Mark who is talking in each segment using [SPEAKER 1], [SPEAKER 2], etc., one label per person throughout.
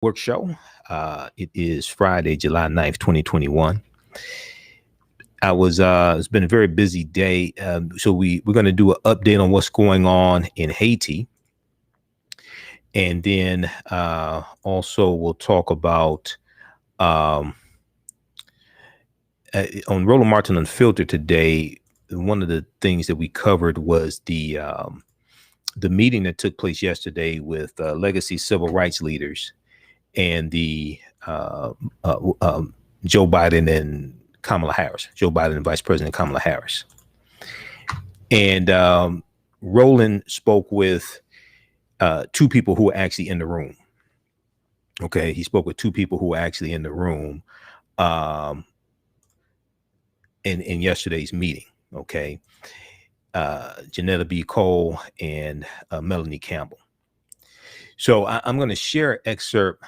[SPEAKER 1] Work show. It is Friday, July 9th, 2021. It's been a very busy day. So we're going to do an update on what's going on in Haiti. And then also we'll talk about on Roland Martin Unfiltered today. One of the things that we covered was the meeting that took place yesterday with legacy civil rights leaders and the Joe Biden and Kamala Harris, Joe Biden and Vice President Kamala Harris. And Roland spoke with two people who were actually in the room. Okay, he spoke with two people who were actually in the room in yesterday's meeting. Okay, Janetta B. Cole and Melanie Campbell. So I'm going to share an excerpt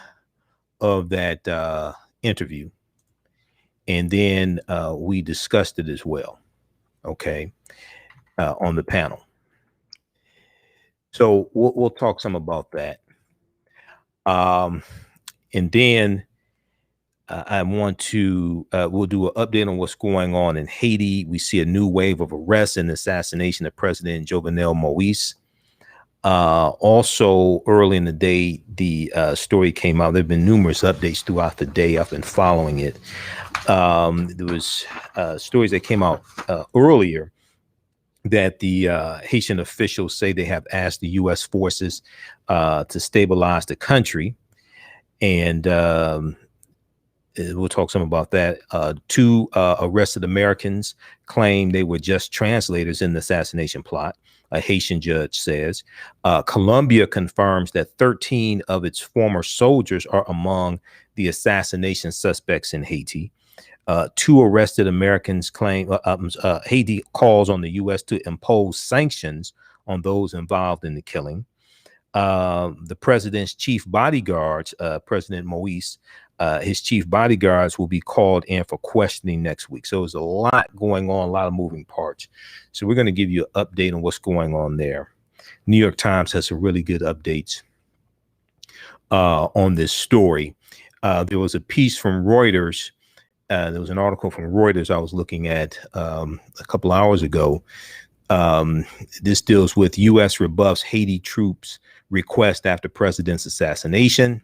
[SPEAKER 1] of that interview, and then we discussed it as well, okay, on the panel. So we'll talk some about that. And then I want to, we'll do an update on what's going on in Haiti. We see a new wave of arrests and assassination of President Jovenel Moise. Also early in the day, the story came out. There have been numerous updates throughout the day. I've been following it. There was stories that came out earlier that the Haitian officials say they have asked the U.S. forces to stabilize the country. And we'll talk some about that. Two arrested Americans claim they were just translators in the assassination plot. A Haitian judge says. Colombia confirms that 13 of its former soldiers are among the assassination suspects in Haiti. Two arrested Americans claim Haiti calls on the U.S. to impose sanctions on those involved in the killing. The president's chief bodyguards, President Moise, his chief bodyguards will be called in for questioning next week. So there's a lot going on, a lot of moving parts. So we're going to give you an update on what's going on there. New York Times has some really good updates on this story. There was a piece from Reuters. There was an article from Reuters I was looking at a couple hours ago. This deals with U.S. rebuffs Haiti troops request after president's assassination.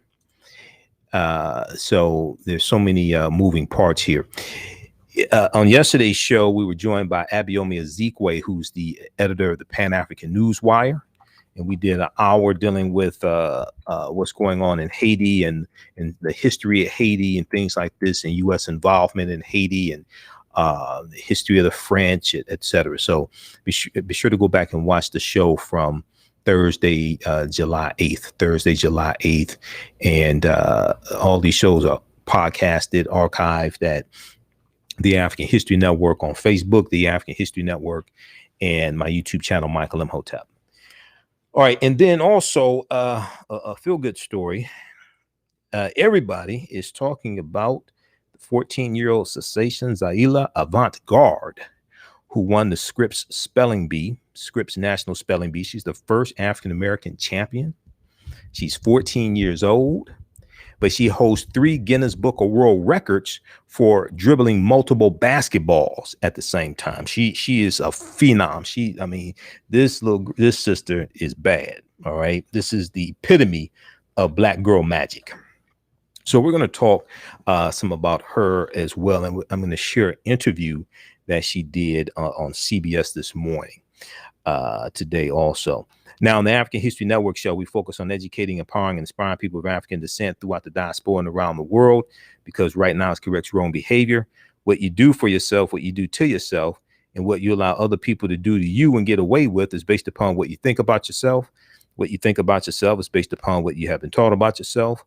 [SPEAKER 1] So there's so many moving parts here. On yesterday's show, we were joined by Abayomi Ezekwe, who's the editor of the Pan-African Newswire. And we did an hour dealing with what's going on in Haiti and the history of Haiti and things like this, and U.S. involvement in Haiti and the history of the French, et cetera. So be sure to go back and watch the show from Thursday, July 8th. And all these shows are podcasted, archived at the African History Network on Facebook, the African History Network, and my YouTube channel, Michael Imhotep. All right. And then also a feel-good story. Everybody is talking about the 14-year-old cessation Zaila Avant-garde, who won the Scripps Spelling Bee, Scripps National Spelling Bee. She's the first African-American champion. She's 14 years old, but she holds 3 Guinness Book of World Records for dribbling multiple basketballs at the same time. She is a phenom. This sister is bad. All right. This is the epitome of black girl magic. So we're going to talk some about her as well. And I'm going to share an interview that she did on CBS this morning, today also. Now, on the African History Network show, we focus on educating, empowering, and inspiring people of African descent throughout the diaspora and around the world, because right now it's corrects wrong behavior. What you do for yourself, what you do to yourself, and what you allow other people to do to you and get away with is based upon what you think about yourself. What you think about yourself is based upon what you have been taught about yourself.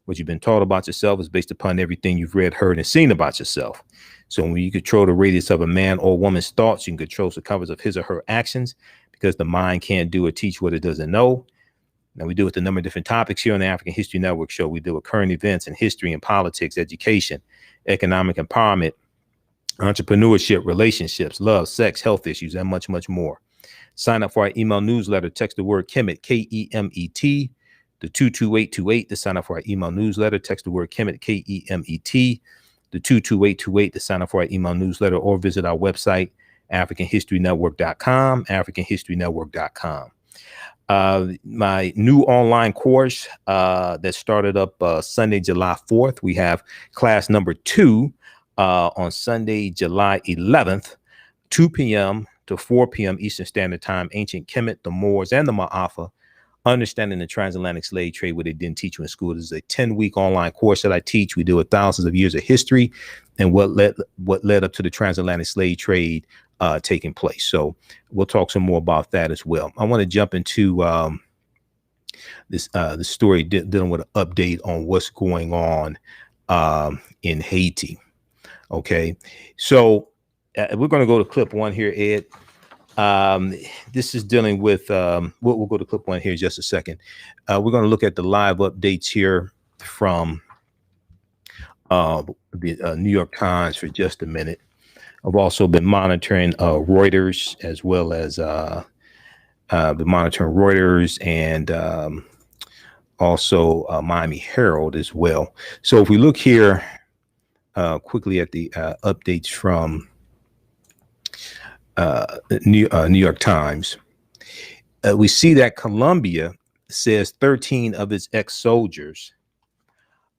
[SPEAKER 1] What you've been taught about yourself is based upon everything you've read, heard, and seen about yourself. So when you control the radius of a man or woman's thoughts, you can control the covers of his or her actions, because the mind can't do or teach what it doesn't know. Now, we deal with a number of different topics here on the African History Network show. We deal with current events and history and politics, education, economic empowerment, entrepreneurship, relationships, love, sex, health issues, and much, much more. Sign up for our email newsletter. Text the word Kemet, Kemet, the 22828 to sign up for our email newsletter. Text the word Kemet, K-E-M-E-T, the 22828 to sign up for our email newsletter, or visit our website, AfricanHistoryNetwork.com, AfricanHistoryNetwork.com. My new online course that started up Sunday, July 4th. We have class number 2 on Sunday, July 11th, 2 p.m. to 4 p.m. Eastern Standard Time. Ancient Kemet, the Moors, and the Ma'afa, Understanding the Transatlantic Slave Trade, what they didn't teach you in school. This is a 10-week online course that I teach. We deal with thousands of years of history and what led up to the transatlantic slave trade taking place. So we'll talk some more about that as well. I want to jump into the story dealing with an update on what's going on in Haiti. Okay, so we're going to go to clip 1 here, Ed. This is dealing with we'll go to clip 1 here in just a second. We're going to look at the live updates here from the New York Times for just a minute. I've also been monitoring Reuters, as well as been monitoring Reuters and also Miami Herald as well. So if we look here quickly at the updates from New York Times, we see that Colombia says 13 of its ex-soldiers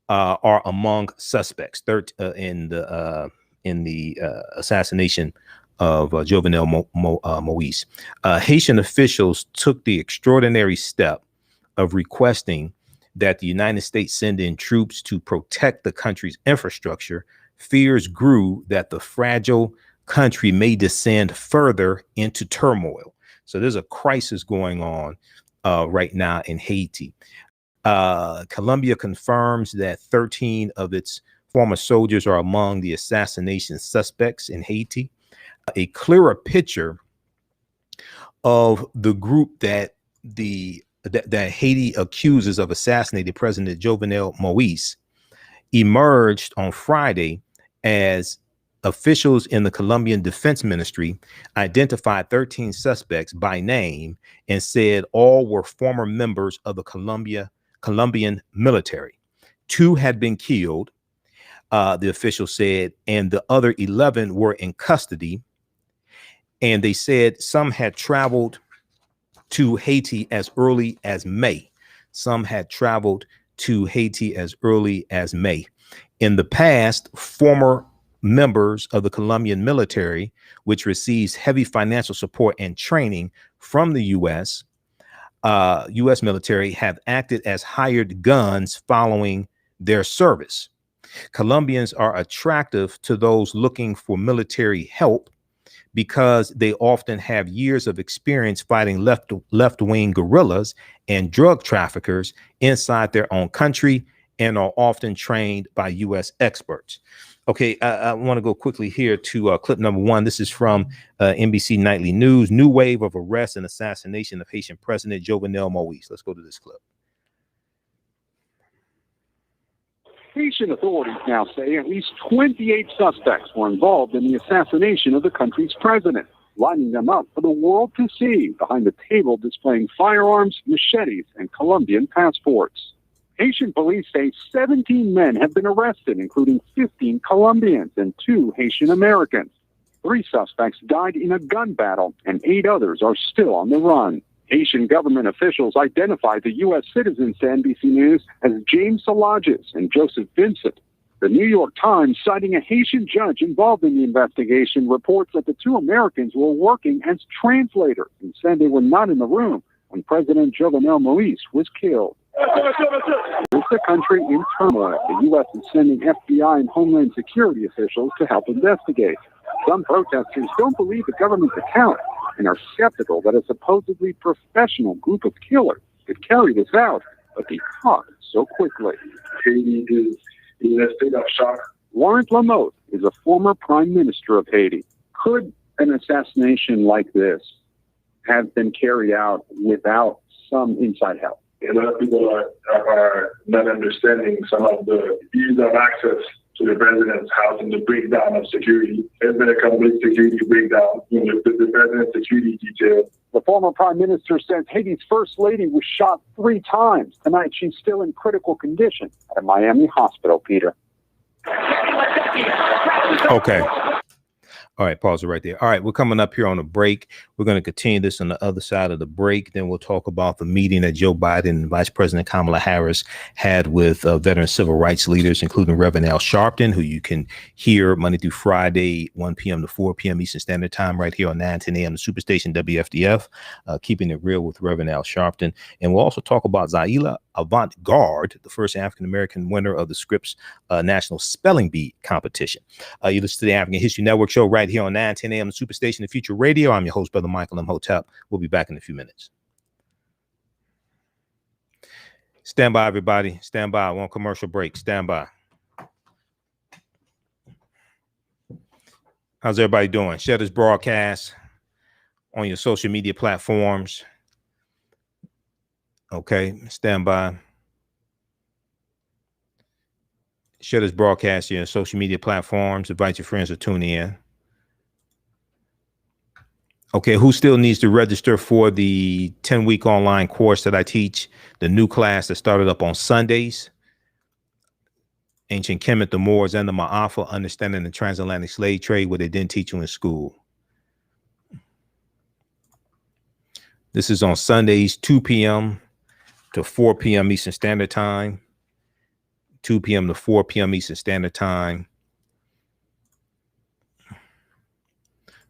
[SPEAKER 1] are among suspects in the assassination of Jovenel Moise. Haitian officials took the extraordinary step of requesting that the United States send in troops to protect the country's infrastructure. Fears grew that the fragile country may descend further into turmoil. So there's a crisis going on right now in Haiti. Colombia confirms that 13 of its former soldiers are among the assassination suspects in Haiti. A clearer picture of the group that Haiti accuses of assassinating President Jovenel Moise emerged on Friday as officials in the Colombian Defense Ministry identified 13 suspects by name and said all were former members of the Colombian military. 2 had been killed, the official said, and the other 11 were in custody. And they said some had traveled to Haiti as early as May. Some had traveled to Haiti as early as May. In the past, former members of the Colombian military, which receives heavy financial support and training from the U.S. Military, have acted as hired guns following their service. Colombians are attractive to those looking for military help because they often have years of experience fighting left-wing guerrillas and drug traffickers inside their own country and are often trained by U.S. experts. Okay, I want to go quickly here to clip number 1. This is from NBC Nightly News. New wave of arrest and assassination of Haitian President Jovenel Moise. Let's go to this clip.
[SPEAKER 2] Haitian authorities now say at least 28 suspects were involved in the assassination of the country's president, lining them up for the world to see behind a table displaying firearms, machetes, and Colombian passports. Haitian police say 17 men have been arrested, including 15 Colombians and 2 Haitian Americans. 3 suspects died in a gun battle, and 8 others are still on the run. Haitian government officials identified the U.S. citizens to NBC News as James Salages and Joseph Vincent. The New York Times, citing a Haitian judge involved in the investigation, reports that the 2 Americans were working as translators and said they were not in the room when President Jovenel Moise was killed. With the country in turmoil, the U.S. is sending FBI and Homeland Security officials to help investigate. Some protesters don't believe the government's account and are skeptical that a supposedly professional group of killers could carry this out, but be caught so quickly.
[SPEAKER 3] Haiti is in a state of shock.
[SPEAKER 2] Laurent Lamotte is a former prime minister of Haiti. Could an assassination like this have been carried out without some inside help?
[SPEAKER 3] A lot of people are not understanding some of the ease of access to the president's house and the breakdown of security. There's been a complete security breakdown in the president's security detail.
[SPEAKER 2] The former prime minister says Haiti's first lady was shot 3 times. Tonight, she's still in critical condition at a Miami hospital, Peter.
[SPEAKER 1] Okay. All right, pause it right there. All right, we're coming up here on a break. We're going to continue this on the other side of the break. Then we'll talk about the meeting that Joe Biden and Vice President Kamala Harris had with veteran civil rights leaders, including Reverend Al Sharpton, who you can hear Monday through Friday, 1 p.m. to 4 p.m. Eastern Standard Time right here on 9:10 a.m. the Superstation WFDF, keeping it real with Reverend Al Sharpton. And we'll also talk about Zaila Avant-garde, the first African-American winner of the Scripps National Spelling Bee competition. You listen to the African History Network show right here on 9:10 a.m. the Superstation, the Future Radio. I'm your host, Brother Michael Imhotep. We'll be back in a few minutes. Stand by, everybody. Stand by. One commercial break. Stand by. How's everybody doing? Share this broadcast on your social media platforms. Okay, stand by. Share this broadcast on your social media platforms. Invite your friends to tune in. Okay, who still needs to register for the 10-week online course that I teach, the new class that started up on Sundays? Ancient Kemet, the Moors, and the Ma'afa, understanding the transatlantic slave trade, what they didn't teach you in school. This is on Sundays, 2 p.m. to 4 p.m. Eastern Standard Time. 2 p.m. to 4 p.m. Eastern Standard Time.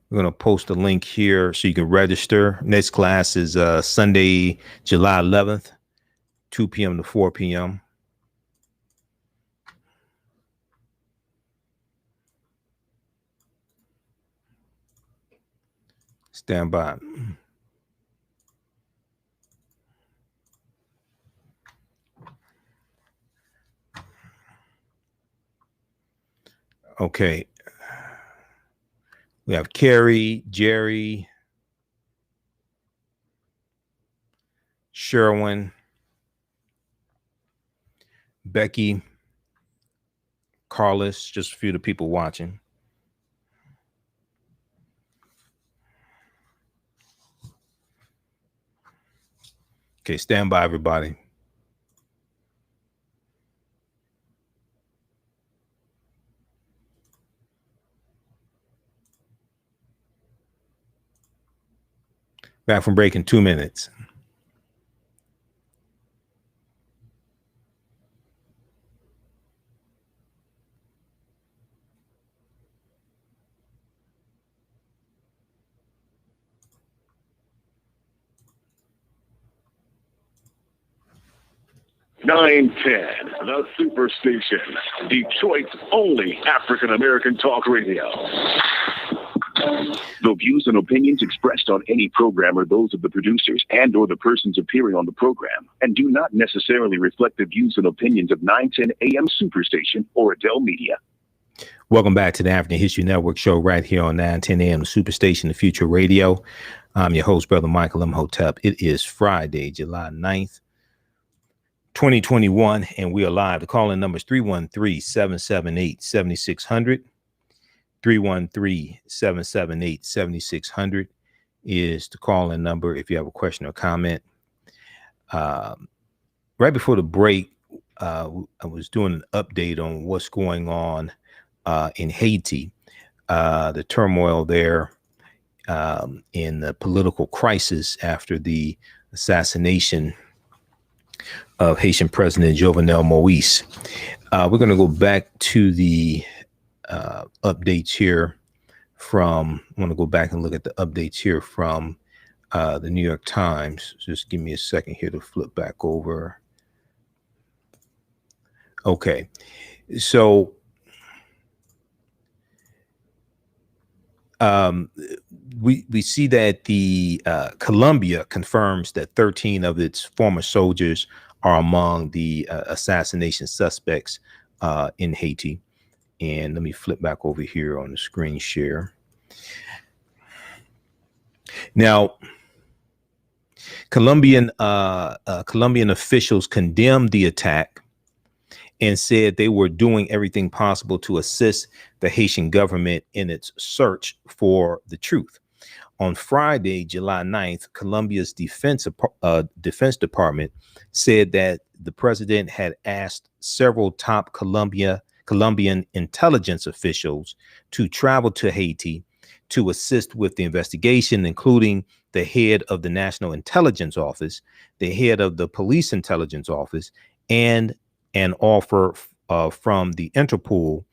[SPEAKER 1] We're going to post a link here so you can register. Next class is Sunday, July 11th, 2 p.m. to 4 p.m. Stand by. Okay. We have Carrie, Jerry, Sherwin, Becky, Carlos, just a few of the people watching. Okay, stand by, everybody. Back from break in 2 minutes.
[SPEAKER 4] Nine ten, the Superstation, Detroit's only African-American talk radio. The views and opinions expressed on any program are those of the producers and or the persons appearing on the program and do not necessarily reflect the views and opinions of 910 AM Superstation or Adele Media.
[SPEAKER 1] Welcome back to the African History Network show right here on 910 AM Superstation, the Future Radio. I'm your host, Brother Michael Imhotep. It is Friday, July 9th, 2021, and we are live. The call-in number is 313-778-7600. 313-778-7600 is the call-in number if you have a question or comment. Right before the break, I was doing an update on what's going on in Haiti, the turmoil there, in the political crisis after the assassination of Haitian President Jovenel Moise. We're going to go back to the updates here from, I want to go back and look at the updates here from the New York Times. Just give me a second here to flip back over. Okay, so we see that the Colombia confirms that 13 of its former soldiers are among the assassination suspects in Haiti. And let me flip back over here on the screen share. Now, Colombian officials condemned the attack and said they were doing everything possible to assist the Haitian government in its search for the truth. On Friday, July 9th, Colombia's defense department said that the president had asked several top Colombian intelligence officials to travel to Haiti to assist with the investigation, including the head of the National Intelligence Office, the head of the Police Intelligence Office, and an offer from the Interpol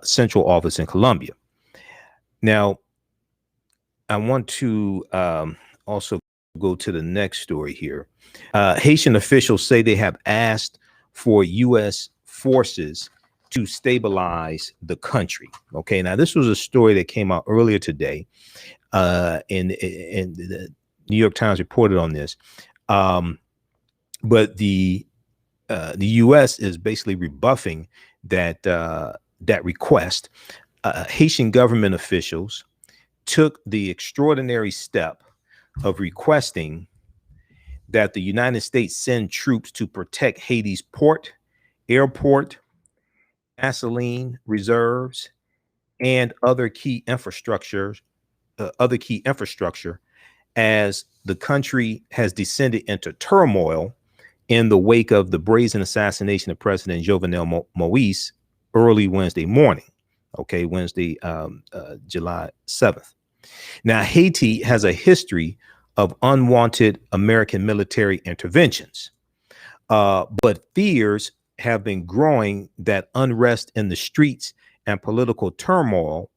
[SPEAKER 1] Central Office in Colombia. Now, I want to also go to the next story here. Haitian officials say they have asked for U.S. forces to stabilize the country. Okay, now this was a story that came out earlier today, and the New York Times reported on this. But the U.S. is basically rebuffing that request. Haitian government officials took the extraordinary step of requesting that the United States send troops to protect Haiti's port, airport, gasoline reserves, and other key infrastructure, as the country has descended into turmoil in the wake of the brazen assassination of President Jovenel Moise early Wednesday morning. Okay, Wednesday, July 7th. Now, Haiti has a history of unwanted American military interventions, but fears have been growing that unrest in the streets and political turmoil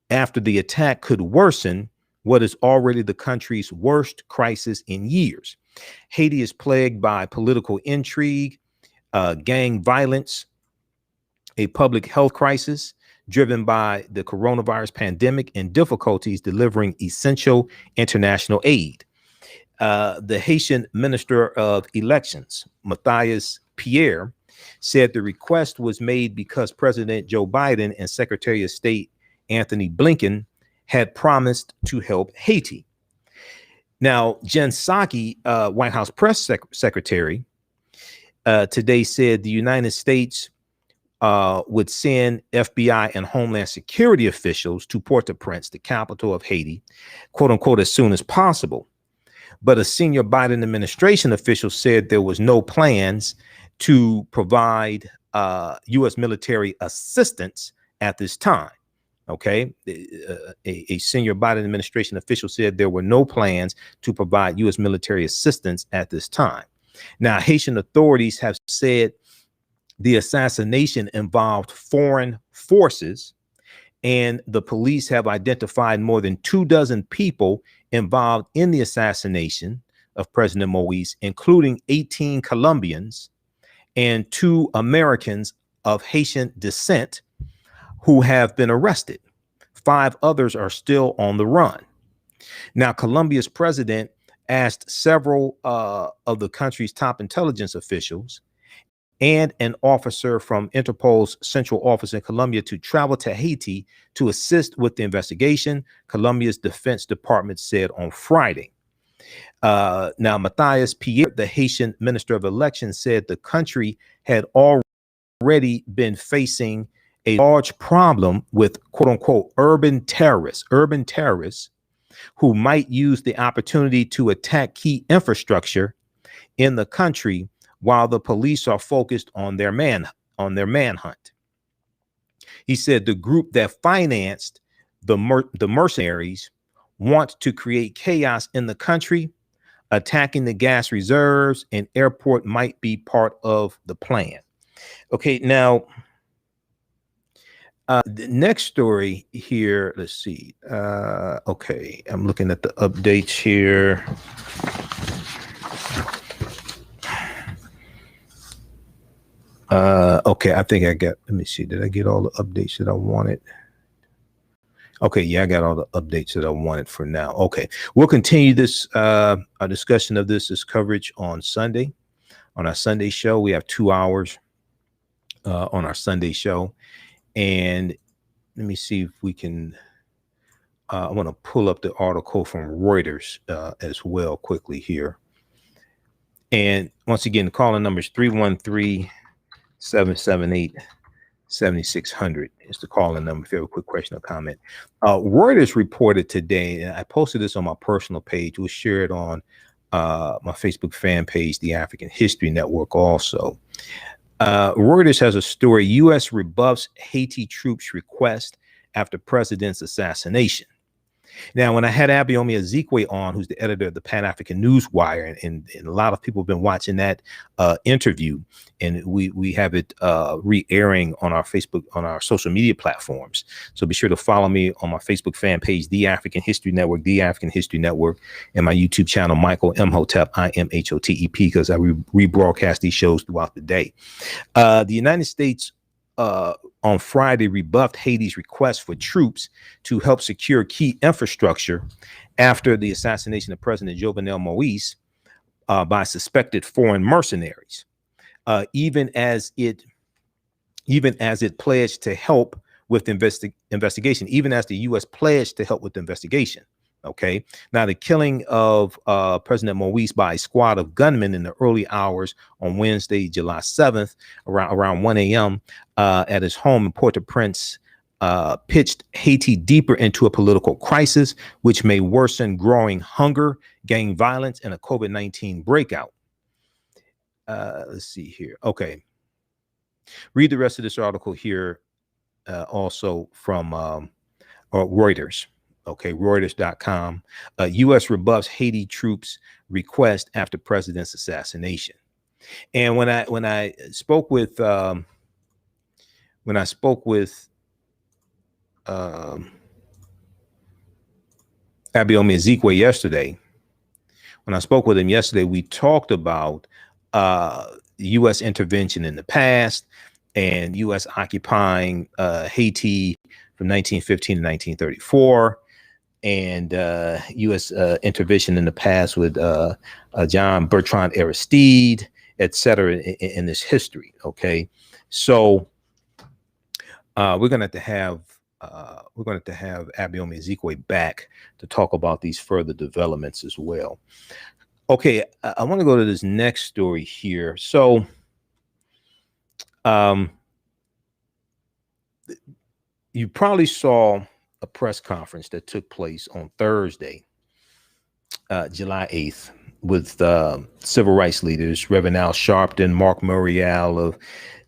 [SPEAKER 1] after the attack could worsen what is already the country's worst crisis in years. Haiti is plagued by political intrigue, gang violence, a public health crisis driven by the coronavirus pandemic, and difficulties delivering essential international aid. The Haitian Minister of Elections, Matthias Pierre, said the request was made because President Joe Biden and Secretary of State Anthony Blinken had promised to help Haiti. Now, Jen Psaki, White House press secretary, today said the United States would send FBI and Homeland Security officials to Port-au-Prince, the capital of Haiti, quote unquote, as soon as possible. But a senior Biden administration official said there was no plans to provide U.S. military assistance at this time. Okay, a senior Biden administration official said there were no plans to provide U.S. military assistance at this time. Now, Haitian authorities have said the assassination involved foreign forces, and the police have identified more than 24 people involved in the assassination of President Moise, including 18 Colombians and 2 Americans of Haitian descent who have been arrested. 5 others are still on the run. Now, Colombia's president asked several of the country's top intelligence officials and an officer from Interpol's central office in Colombia to travel to Haiti to assist with the investigation, Colombia's Defense Department said on Friday. Now, Matthias Pierre, the Haitian Minister of Elections, said the country had already been facing a large problem with, quote unquote, urban terrorists who might use the opportunity to attack key infrastructure in the country while the police are focused on their manhunt. He said the group that financed the mercenaries want to create chaos in the country. Attacking the gas reserves and airport might be part of the plan. Okay, now the next story here, let's see. Okay, I'm looking at the updates here. Okay, I think I got, let me see, did I get all the updates that I wanted? Okay, yeah, I got all the updates that I wanted for now. Okay, we'll continue this our discussion of this coverage on Sunday, on our Sunday show. We have 2 hours on our Sunday show. And let me see if we can, I want to pull up the article from Reuters as well quickly here. And once again, the calling number is 313-778-7600 is the calling number if you have a quick question or comment. Reuters reported today, and I posted this on my personal page. We'll share it on my Facebook fan page, the African History Network also. Reuters has a story, U.S. rebuffs Haiti troops' request after president's assassination. Now, when I had Abayomi Ezekwe on, who's the editor of the Pan-African News Wire, and a lot of people have been watching that interview, and we have it re-airing on our Facebook, on our social media platforms. So be sure to follow me on my Facebook fan page, The African History Network, The African History Network, and my YouTube channel, Michael Imhotep, IMHOTEP, because I rebroadcast these shows throughout the day. The United States on Friday rebuffed Haiti's request for troops to help secure key infrastructure after the assassination of President Jovenel Moise by suspected foreign mercenaries, even as it pledged to help with investigation, even as the U.S. pledged to help with the investigation. Okay. Now, the killing of President Moise by a squad of gunmen in the early hours on Wednesday, July 7th, around 1 a.m. At his home in Port-au-Prince pitched Haiti deeper into a political crisis, which may worsen growing hunger, gang violence, and a COVID-19 breakout. Let's see here. Okay. Read the rest of this article here also from Reuters. Okay, Reuters.com. U.S. rebuffs Haiti troops' request after president's assassination. And when I spoke with Abayomi Ezekwe yesterday, we talked about U.S. intervention in the past and U.S. occupying Haiti from 1915 to 1934. And U.S. intervention in the past with John Bertrand Aristide, et cetera, in this history. Okay, so we're going to have Abayomi Ezekwe back to talk about these further developments as well. Okay, I want to go to this next story here. So, you probably saw a press conference that took place on Thursday, July 8th, with civil rights leaders, Reverend Al Sharpton, Mark Muriel of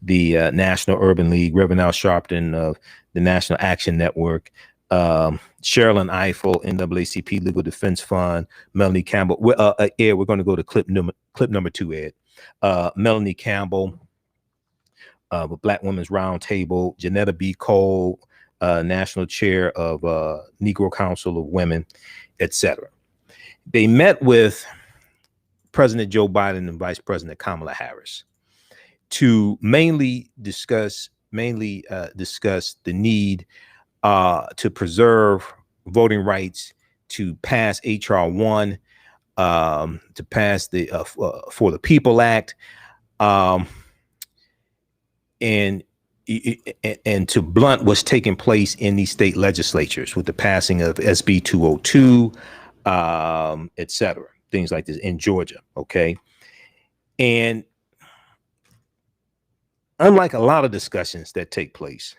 [SPEAKER 1] the National Urban League, Reverend Al Sharpton of the National Action Network, Sherilyn Eiffel, NAACP Legal Defense Fund, Melanie Campbell. Ed, we're going to go to clip number 2, Ed. Melanie Campbell, Black Women's Roundtable, Janetta B. Cole, National Chair of Negro Council of Women, etc. They met with President Joe Biden and Vice President Kamala Harris to mainly discuss the need to preserve voting rights, to pass H.R. 1, to pass the For the People Act, and to blunt what's taking place in these state legislatures with the passing of SB 202, et cetera, things like this in Georgia. Okay. And unlike a lot of discussions that take place,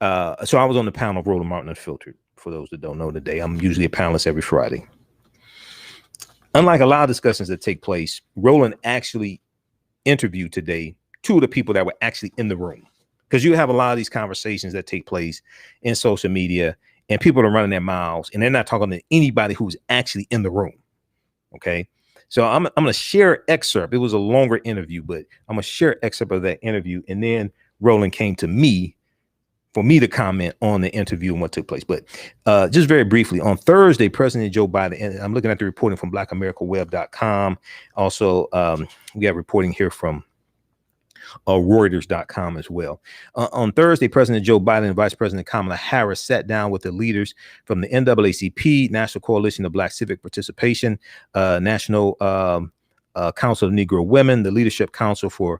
[SPEAKER 1] so I was on the panel of Roland Martin Unfiltered. For those that don't know today, I'm usually a panelist every Friday. Unlike a lot of discussions that take place, Roland actually interviewed today 2 of the people that were actually in the room, because you have a lot of these conversations that take place in social media and people are running their mouths and they're not talking to anybody who's actually in the room. Okay. So I'm going to share an excerpt. It was a longer interview, but I'm going to share an excerpt of that interview. And then Roland came to me for me to comment on the interview and what took place. But just very briefly, on Thursday, President Joe Biden, and I'm looking at the reporting from blackamericaweb.com. Also, we have reporting here from Reuters.com as well. On Thursday, President Joe Biden and Vice President Kamala Harris sat down with the leaders from the NAACP, National Coalition of Black Civic Participation, National Council of Negro Women, the Leadership Council for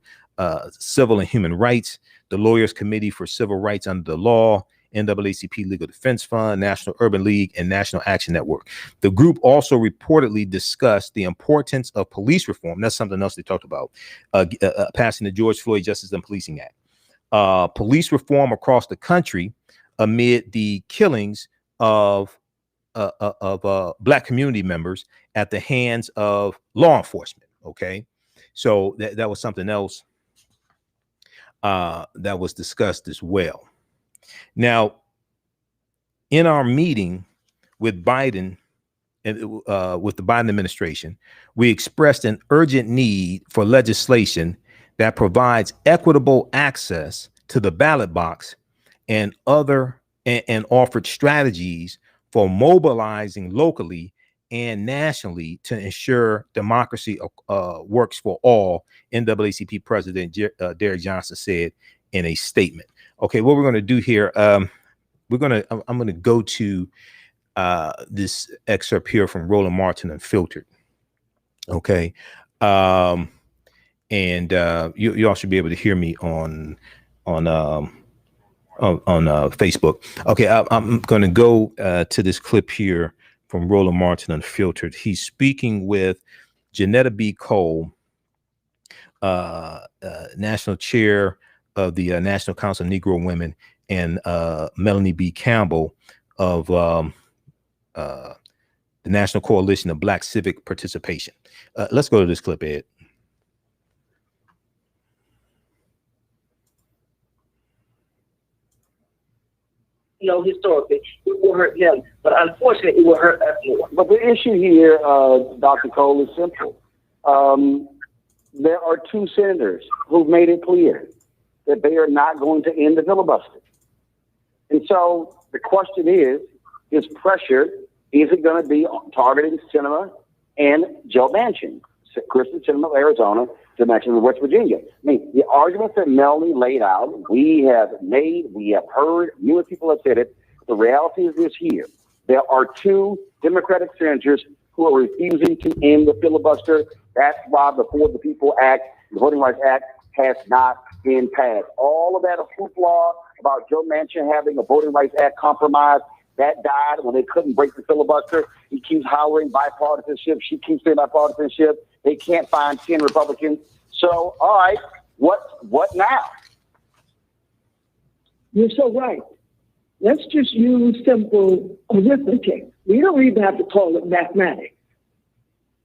[SPEAKER 1] Civil and Human Rights, the Lawyers Committee for Civil Rights Under the Law, NAACP Legal Defense Fund, National Urban League, and National Action Network. The group also reportedly discussed the importance of police reform. That's something else they talked about, passing the George Floyd Justice and Policing Act. Police reform across the country amid the killings of Black community members at the hands of law enforcement. Okay, so that was something else that was discussed as well. Now, in our meeting with Biden and with the Biden administration, we expressed an urgent need for legislation that provides equitable access to the ballot box and offered strategies for mobilizing locally and nationally to ensure democracy works for all, NAACP President Derrick Johnson said in a statement. Okay, what we're going to do here, I'm going to go to this excerpt here from Roland Martin Unfiltered. Okay, and you all should be able to hear me on Facebook. Okay, I'm going to go to this clip here from Roland Martin Unfiltered. He's speaking with Janetta B. Cole, National Chair of the National Council of Negro Women, and Melanie B. Campbell of the National Coalition of Black Civic Participation. Let's go to this clip, Ed.
[SPEAKER 5] Historically, it will hurt them, but unfortunately, it will hurt us more.
[SPEAKER 2] But the issue here, Dr. Cole, is simple. There are two senators who've made it clear that they are not going to end the filibuster. And so the question is pressure, is it going to be targeting Sinema and Joe Manchin, Kristen Sinema of Arizona, Joe Manchin of West Virginia? I mean, the arguments that Melanie laid out, we have heard, numerous people have said it. The reality is this here. There are two Democratic senators who are refusing to end the filibuster. That's why the For the People Act, the Voting Rights Act, has not been passed. All of that hoopla about Joe Manchin having a Voting Rights Act compromise, that died when they couldn't break the filibuster. He keeps hollering bipartisanship. She keeps saying bipartisanship. They can't find 10 Republicans. So, all right, what now?
[SPEAKER 6] You're so right. Let's just use simple arithmetic. We don't even have to call it mathematics.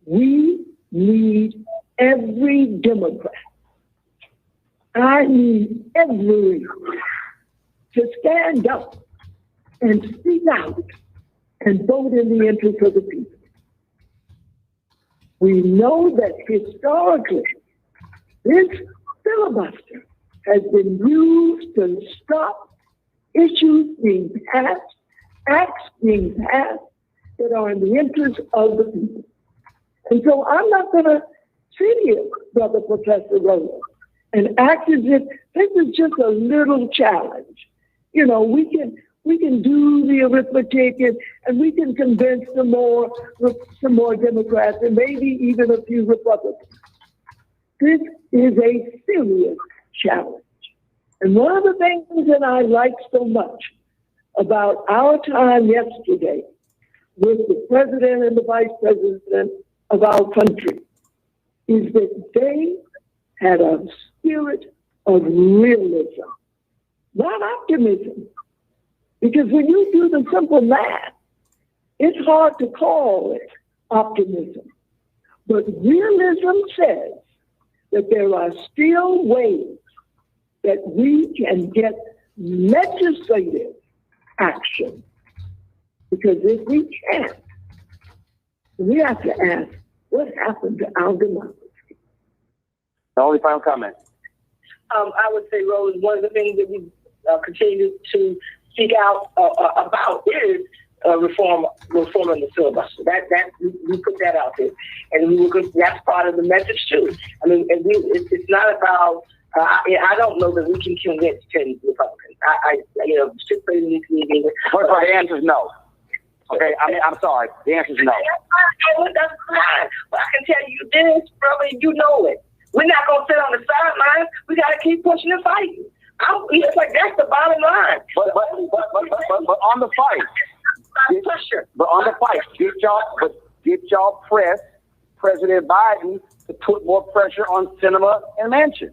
[SPEAKER 6] We need every Democrat. I need every to stand up and speak out and vote in the interest of the people. We know that historically, this filibuster has been used to stop issues being passed, acts being passed that are in the interest of the people. And so I'm not going to sit here, Brother Professor Roland, and act as if this is just a little challenge. You know, we can do the arithmetic and we can convince some more Democrats and maybe even a few Republicans. This is a serious challenge. And one of the things that I like so much about our time yesterday with the president and the vice president of our country is that they had a spirit of realism, not optimism. Because when you do the simple math, it's hard to call it optimism. But realism says that there are still ways that we can get legislative action. Because if we can't, we have to ask, what happened to our democracy?
[SPEAKER 2] The only final comment.
[SPEAKER 5] I would say, Rose, one of the things that we continue to speak out about is reforming the filibuster. That we put that out there, and that's part of the message too. I mean, and it's not about. I don't know that we can convince 10 Republicans. First of all,
[SPEAKER 2] the answer is no. Okay, I'm sorry. The answer is no.
[SPEAKER 5] That's fine. But I can tell you this, brother, you know it. We're not going to sit on the sidelines. We got to keep pushing and fighting. It's like that's the bottom line.
[SPEAKER 7] But on the fight, get y'all press President Biden to put more pressure on Sinema and Manchin.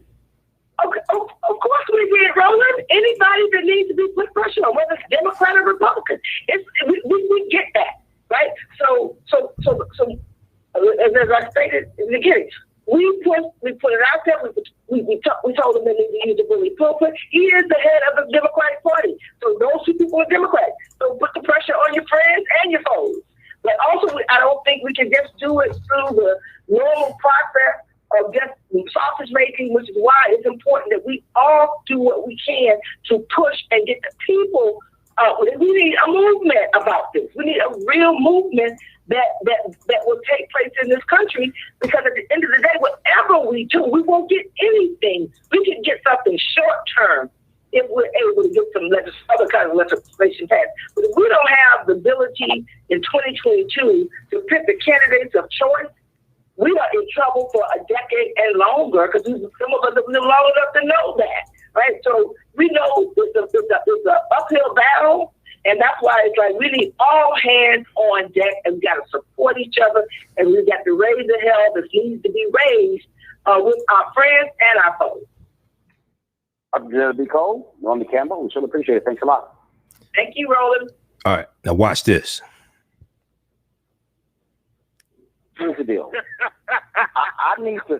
[SPEAKER 5] Okay, of course we did, Roland. Anybody that needs to be put pressure on, whether it's Democrat or Republican, we get that, right? So as I stated in the beginning, we put it out there. We told him they need to use the bully pulpit. He is the head of the Democratic Party, so those two people are Democrats. So put the pressure on your friends and your foes. But also, I don't think we can just do it through the normal process of just sausage making, which is why it's important that we all do what we can to push and get the people. We need a movement about this. We need a real movement that will take place in this country, because at the end of the day, whatever we do, we won't get anything. We can get something short term if we're able to get some other kind of legislation passed. But if we don't have the ability in 2022 to pick the candidates of choice, we are in trouble for a decade and longer, because some of us have lived long enough to know that, right? So we know it's an uphill battle, and that's why it's like we need all hands on deck, and we got to support each other, and we got to raise the hell that needs to be raised with our friends and our foes.
[SPEAKER 7] I'm going to be Cole, Norman Campbell. We sure appreciate it. Thanks a lot.
[SPEAKER 5] Thank you, Roland.
[SPEAKER 1] All right, now watch this.
[SPEAKER 7] Here's the deal. I need to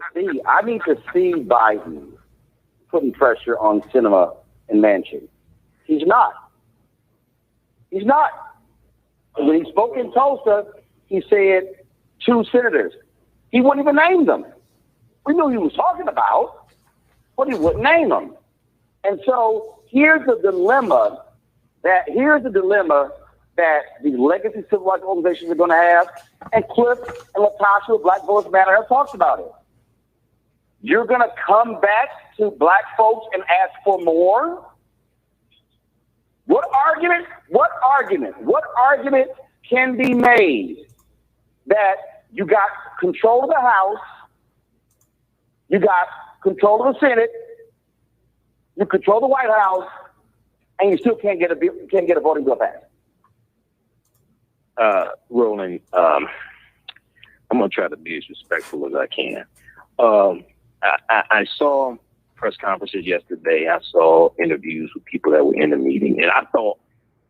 [SPEAKER 7] see Biden putting pressure on Sinema and Manchin. He's not. When he spoke in Tulsa, he said 2 senators. He wouldn't even name them. We knew he was talking about, but he wouldn't name them. And so here's the dilemma that the legacy civil rights organizations are going to have, and Cliff and Latasha of Black Voice Matter have talked about it. You're going to come back to black folks and ask for more? What argument can be made that you got control of the House, you got control of the Senate, you control the White House, and you still can't get a voting bill passed?
[SPEAKER 8] Roland, I'm going to try to be as respectful as I can. I saw press conferences yesterday. I saw interviews with people that were in the meeting, and I thought,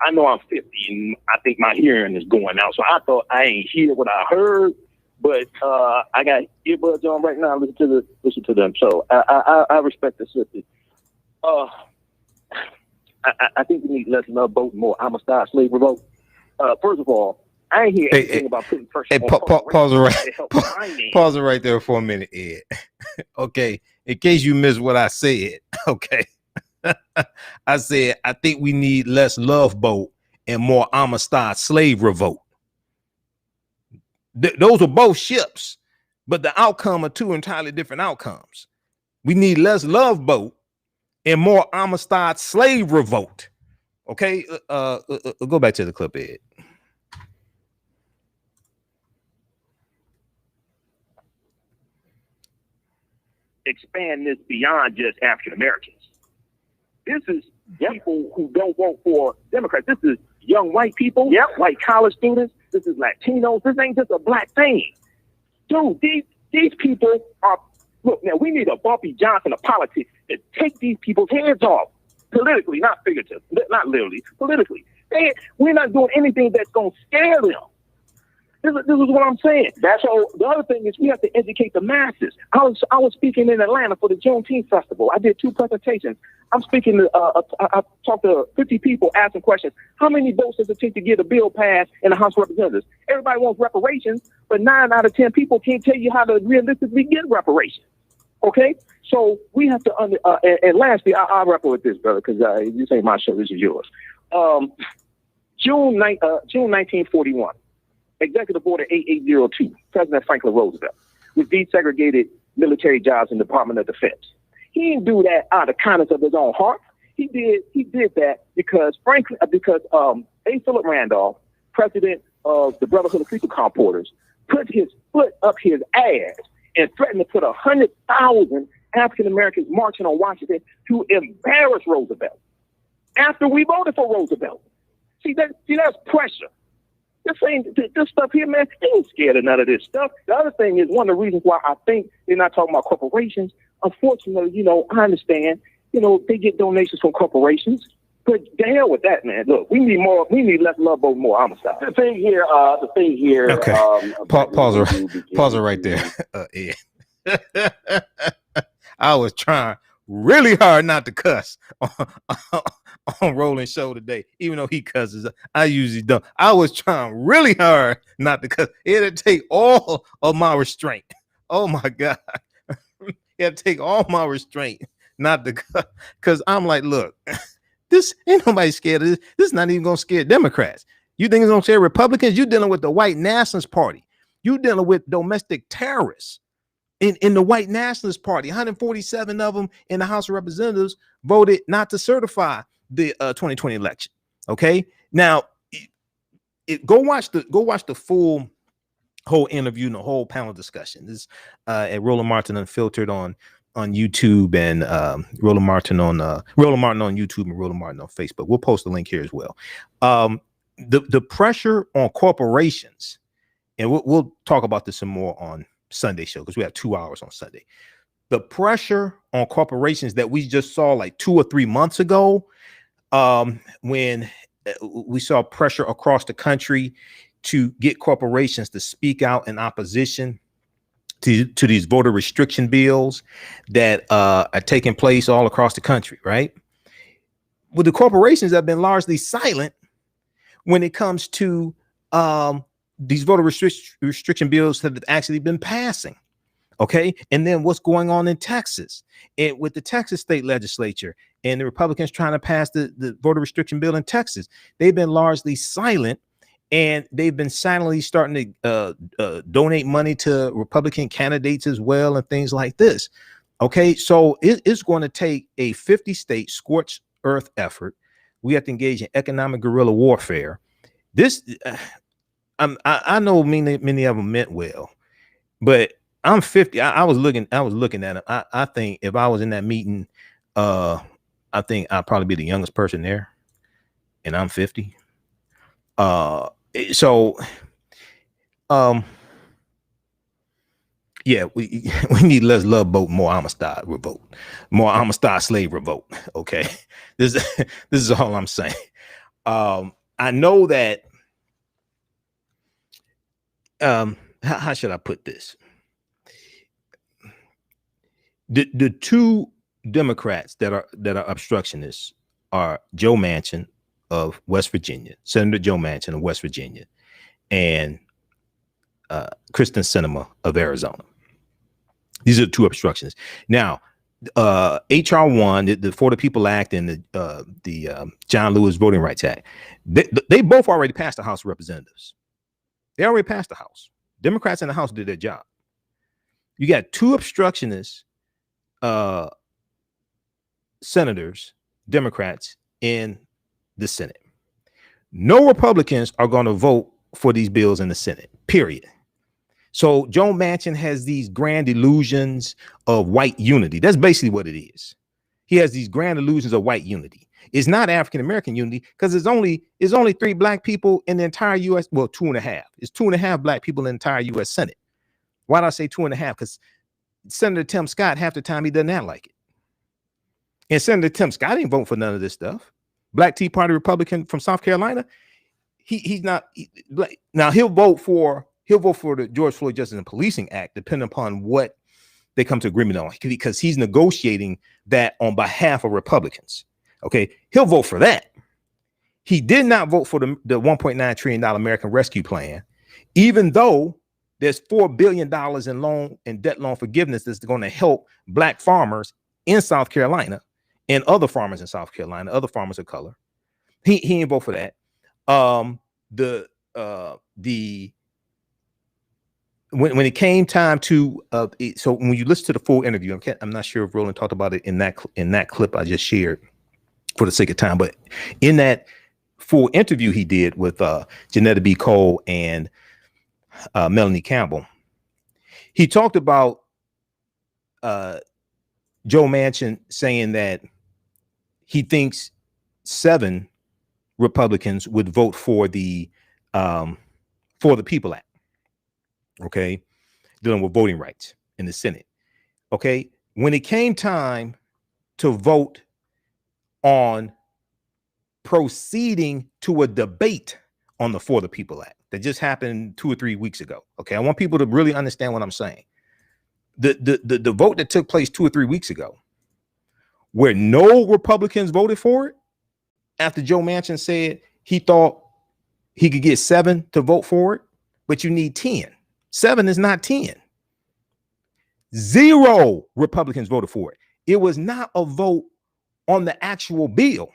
[SPEAKER 8] I know I'm 50, and I think my hearing is going out, so I thought I ain't hear what I heard, but I got earbuds on right now. Listen to them. So I respect the system. I think we need less love vote, more Amistad slave revolt. First of all, I ain't hear anything about putting pressure on
[SPEAKER 1] pause it right there for a minute, Ed. Okay, in case you missed what I said, okay. I said I think we need less love vote and more Amistad slave revolt. Those are both ships, but the outcome are 2 entirely different outcomes. We need less love vote and more Amistad slave revolt. Okay, go back to the clip, Ed.
[SPEAKER 8] Expand this beyond just African Americans. This is people who don't vote for Democrats. This is young white people, white college students. This is Latinos. This ain't just a black thing. Dude, these people are, look, now we need a Bumpy Johnson of politics to take these people's heads off. Politically, not figurative, not literally, politically. We're not doing anything that's going to scare them. This is what I'm saying. So the other thing is we have to educate the masses. I was speaking in Atlanta for the Juneteenth Festival. I did 2 presentations. I'm speaking to, I talked to 50 people asking questions. How many votes does it take to get a bill passed in the House of Representatives? Everybody wants reparations, but 9 out of 10 people can't tell you how to realistically get reparations. Okay? So we have to, and lastly, I'll wrap up with this, brother, because this ain't my show, this is yours. June 1941. Executive Order 8802, President Franklin Roosevelt, with desegregated military jobs in the Department of Defense. He didn't do that out of kindness of his own heart. He did that because A. Philip Randolph, president of the Brotherhood of People Comporters, put his foot up his ass and threatened to put 100,000 African Americans marching on Washington to embarrass Roosevelt after we voted for Roosevelt. See, that's pressure. This stuff here, man, they ain't scared of none of this stuff. The other thing is, one of the reasons why I think they're not talking about corporations, unfortunately, I understand, they get donations from corporations, but the hell with that, man. Look, we need less love vote, more homicide.
[SPEAKER 7] The thing here.
[SPEAKER 1] Okay. Pause it right there. Ed. I was trying really hard not to cuss on Roland's show today, even though he cusses. I usually don't. I was trying really hard not to cuss. It'd take all of my restraint. Oh my God. It'd take all my restraint not to cuss. Because I'm like, look, this ain't nobody scared of this. This is not even going to scare Democrats. You think it's going to scare Republicans? You're dealing with the white nationalist party. You're dealing with domestic terrorists. In the white nationalist party, 147 of them in the House of Representatives voted not to certify the 2020 election. Okay, now go watch the full whole interview and the whole panel discussion. This at Roland Martin Unfiltered on YouTube, and Roland Martin on YouTube and Roland Martin on Facebook. We'll post the link here as well. The pressure on corporations, and we'll talk about this some more on Sunday show, because we have 2 hours on Sunday. The pressure on corporations that we just saw like 2 or 3 months ago, when we saw pressure across the country to get corporations to speak out in opposition to these voter restriction bills that are taking place all across the country, right? Well, the corporations have been largely silent when it comes to these voter restriction bills that have actually been passing. Okay. And then what's going on in Texas and with the Texas state legislature and the Republicans trying to pass the voter restriction bill in Texas. They've been largely silent, and they've been silently starting to donate money to Republican candidates as well and things like this. Okay. So it's going to take a 50-state scorched earth effort. We have to engage in economic guerrilla warfare. This, I know many of them meant well, but I'm 50. I was looking at them. I think if I was in that meeting, I think I'd probably be the youngest person there, and I'm 50. Yeah, we need less love vote, more Amistad revolt, more Amistad slave revolt. Okay, this is all I'm saying. I know that. How should I put this? The two Democrats that are obstructionists are Joe Manchin of West Virginia, Senator Joe Manchin of West Virginia, and Kristen Sinema of Arizona. These are the two obstructionists. Now, HR 1, the For the People Act, and the John Lewis Voting Rights Act, they both already passed the House of Representatives. They already passed the House. Democrats in the House did their job. You got two obstructionist senators, Democrats, in the Senate. No Republicans are going to vote for these bills in the Senate, period. So Joe Manchin has these grand illusions of white unity. That's basically what it is. He has these grand illusions of white unity. It's not African-American unity, because there's only 3 black people in the entire U.S. Well, 2.5. It's 2.5 black people in the entire U.S. Senate. Why do I say 2.5? Because Senator Tim Scott, half the time, he doesn't act like it. And Senator Tim Scott ain't voting for none of this stuff. Black Tea Party Republican from South Carolina, he's not. Now he'll vote for the George Floyd Justice and Policing Act, depending upon what they come to agreement on, because he's negotiating that on behalf of Republicans. Okay, he'll vote for that. He did not vote for the $1.9 trillion American Rescue Plan, even though there's $4 billion in loan and debt loan forgiveness that's going to help black farmers in South Carolina and other farmers in South Carolina, other farmers of color. He didn't vote for that. When it came time to so when you listen to the full interview, I'm not sure if Roland talked about it in that clip I just shared for the sake of time, but in that full interview he did with Janetta B. Cole and Melanie Campbell, he talked about Joe Manchin saying that he thinks 7 Republicans would vote for the People Act. Okay, dealing with voting rights in the Senate. Okay, when it came time to vote on proceeding to a debate on the For the People Act that just happened 2 or 3 weeks ago. Okay, I want people to really understand what I'm saying. The vote that took place 2 or 3 weeks ago, where no Republicans voted for it, after Joe Manchin said he thought he could get 7 to vote for it, but you need 10. 7 is not 10. 0 Republicans voted for it. It was not a vote on the actual bill.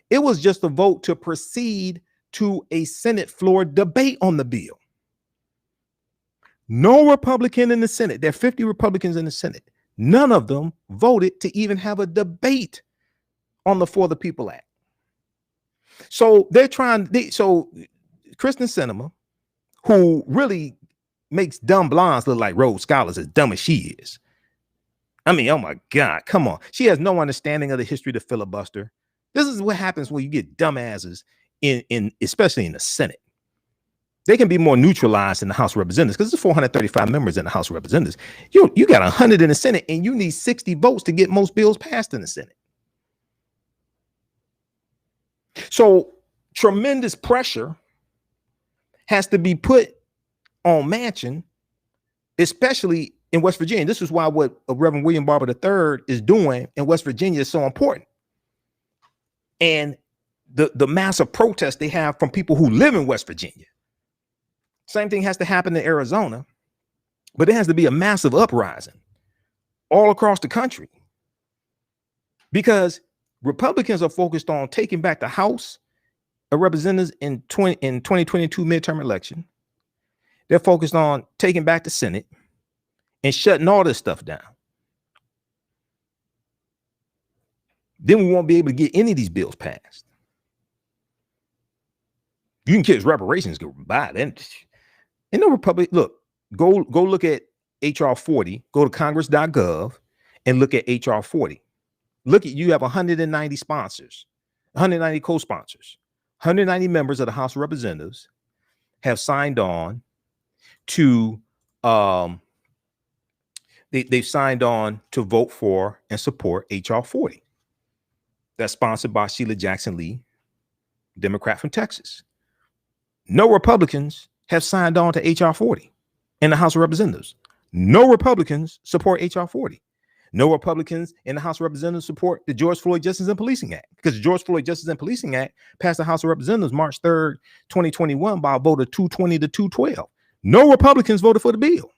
[SPEAKER 1] It was just a vote to proceed to a Senate floor debate on the bill. No Republican in the Senate. There are 50 Republicans in the Senate. None of them voted to even have a debate on the For the People Act. So they're trying. So Kristen Sinema, who really makes dumb blondes look like Rhodes Scholars, as dumb as she is. I mean, oh my God, come on. She has no understanding of the history of the filibuster. This is what happens when you get dumbasses in especially in the Senate. They can be more neutralized in the House of Representatives because there's 435 members in the House of Representatives. You got 100 in the Senate, and you need 60 votes to get most bills passed in the Senate. So tremendous pressure has to be put on Manchin, especially in West Virginia. This is why what Reverend William Barber III is doing in West Virginia is so important. And the massive protest they have from people who live in West Virginia. Same thing has to happen in Arizona, but it has to be a massive uprising all across the country because Republicans are focused on taking back the House of Representatives in 2022 midterm election. They're focused on taking back the Senate and shutting all this stuff down. Then we won't be able to get any of these bills passed. You can kiss reparations, go by then. In the Republic, look, go look at HR 40, go to congress.gov and look at HR 40. Look at, you have 190 sponsors, 190 co-sponsors, 190 members of the House of Representatives have signed on to, they've signed on to vote for and support HR 40. That's sponsored by Sheila Jackson Lee, Democrat from Texas. No Republicans have signed on to HR 40 in the House of Representatives. No Republicans support HR 40. No Republicans in the House of Representatives support the George Floyd Justice and Policing Act because the George Floyd Justice and Policing Act passed the House of Representatives March 3rd, 2021 by a vote of 220 to 212. No Republicans voted for the bill.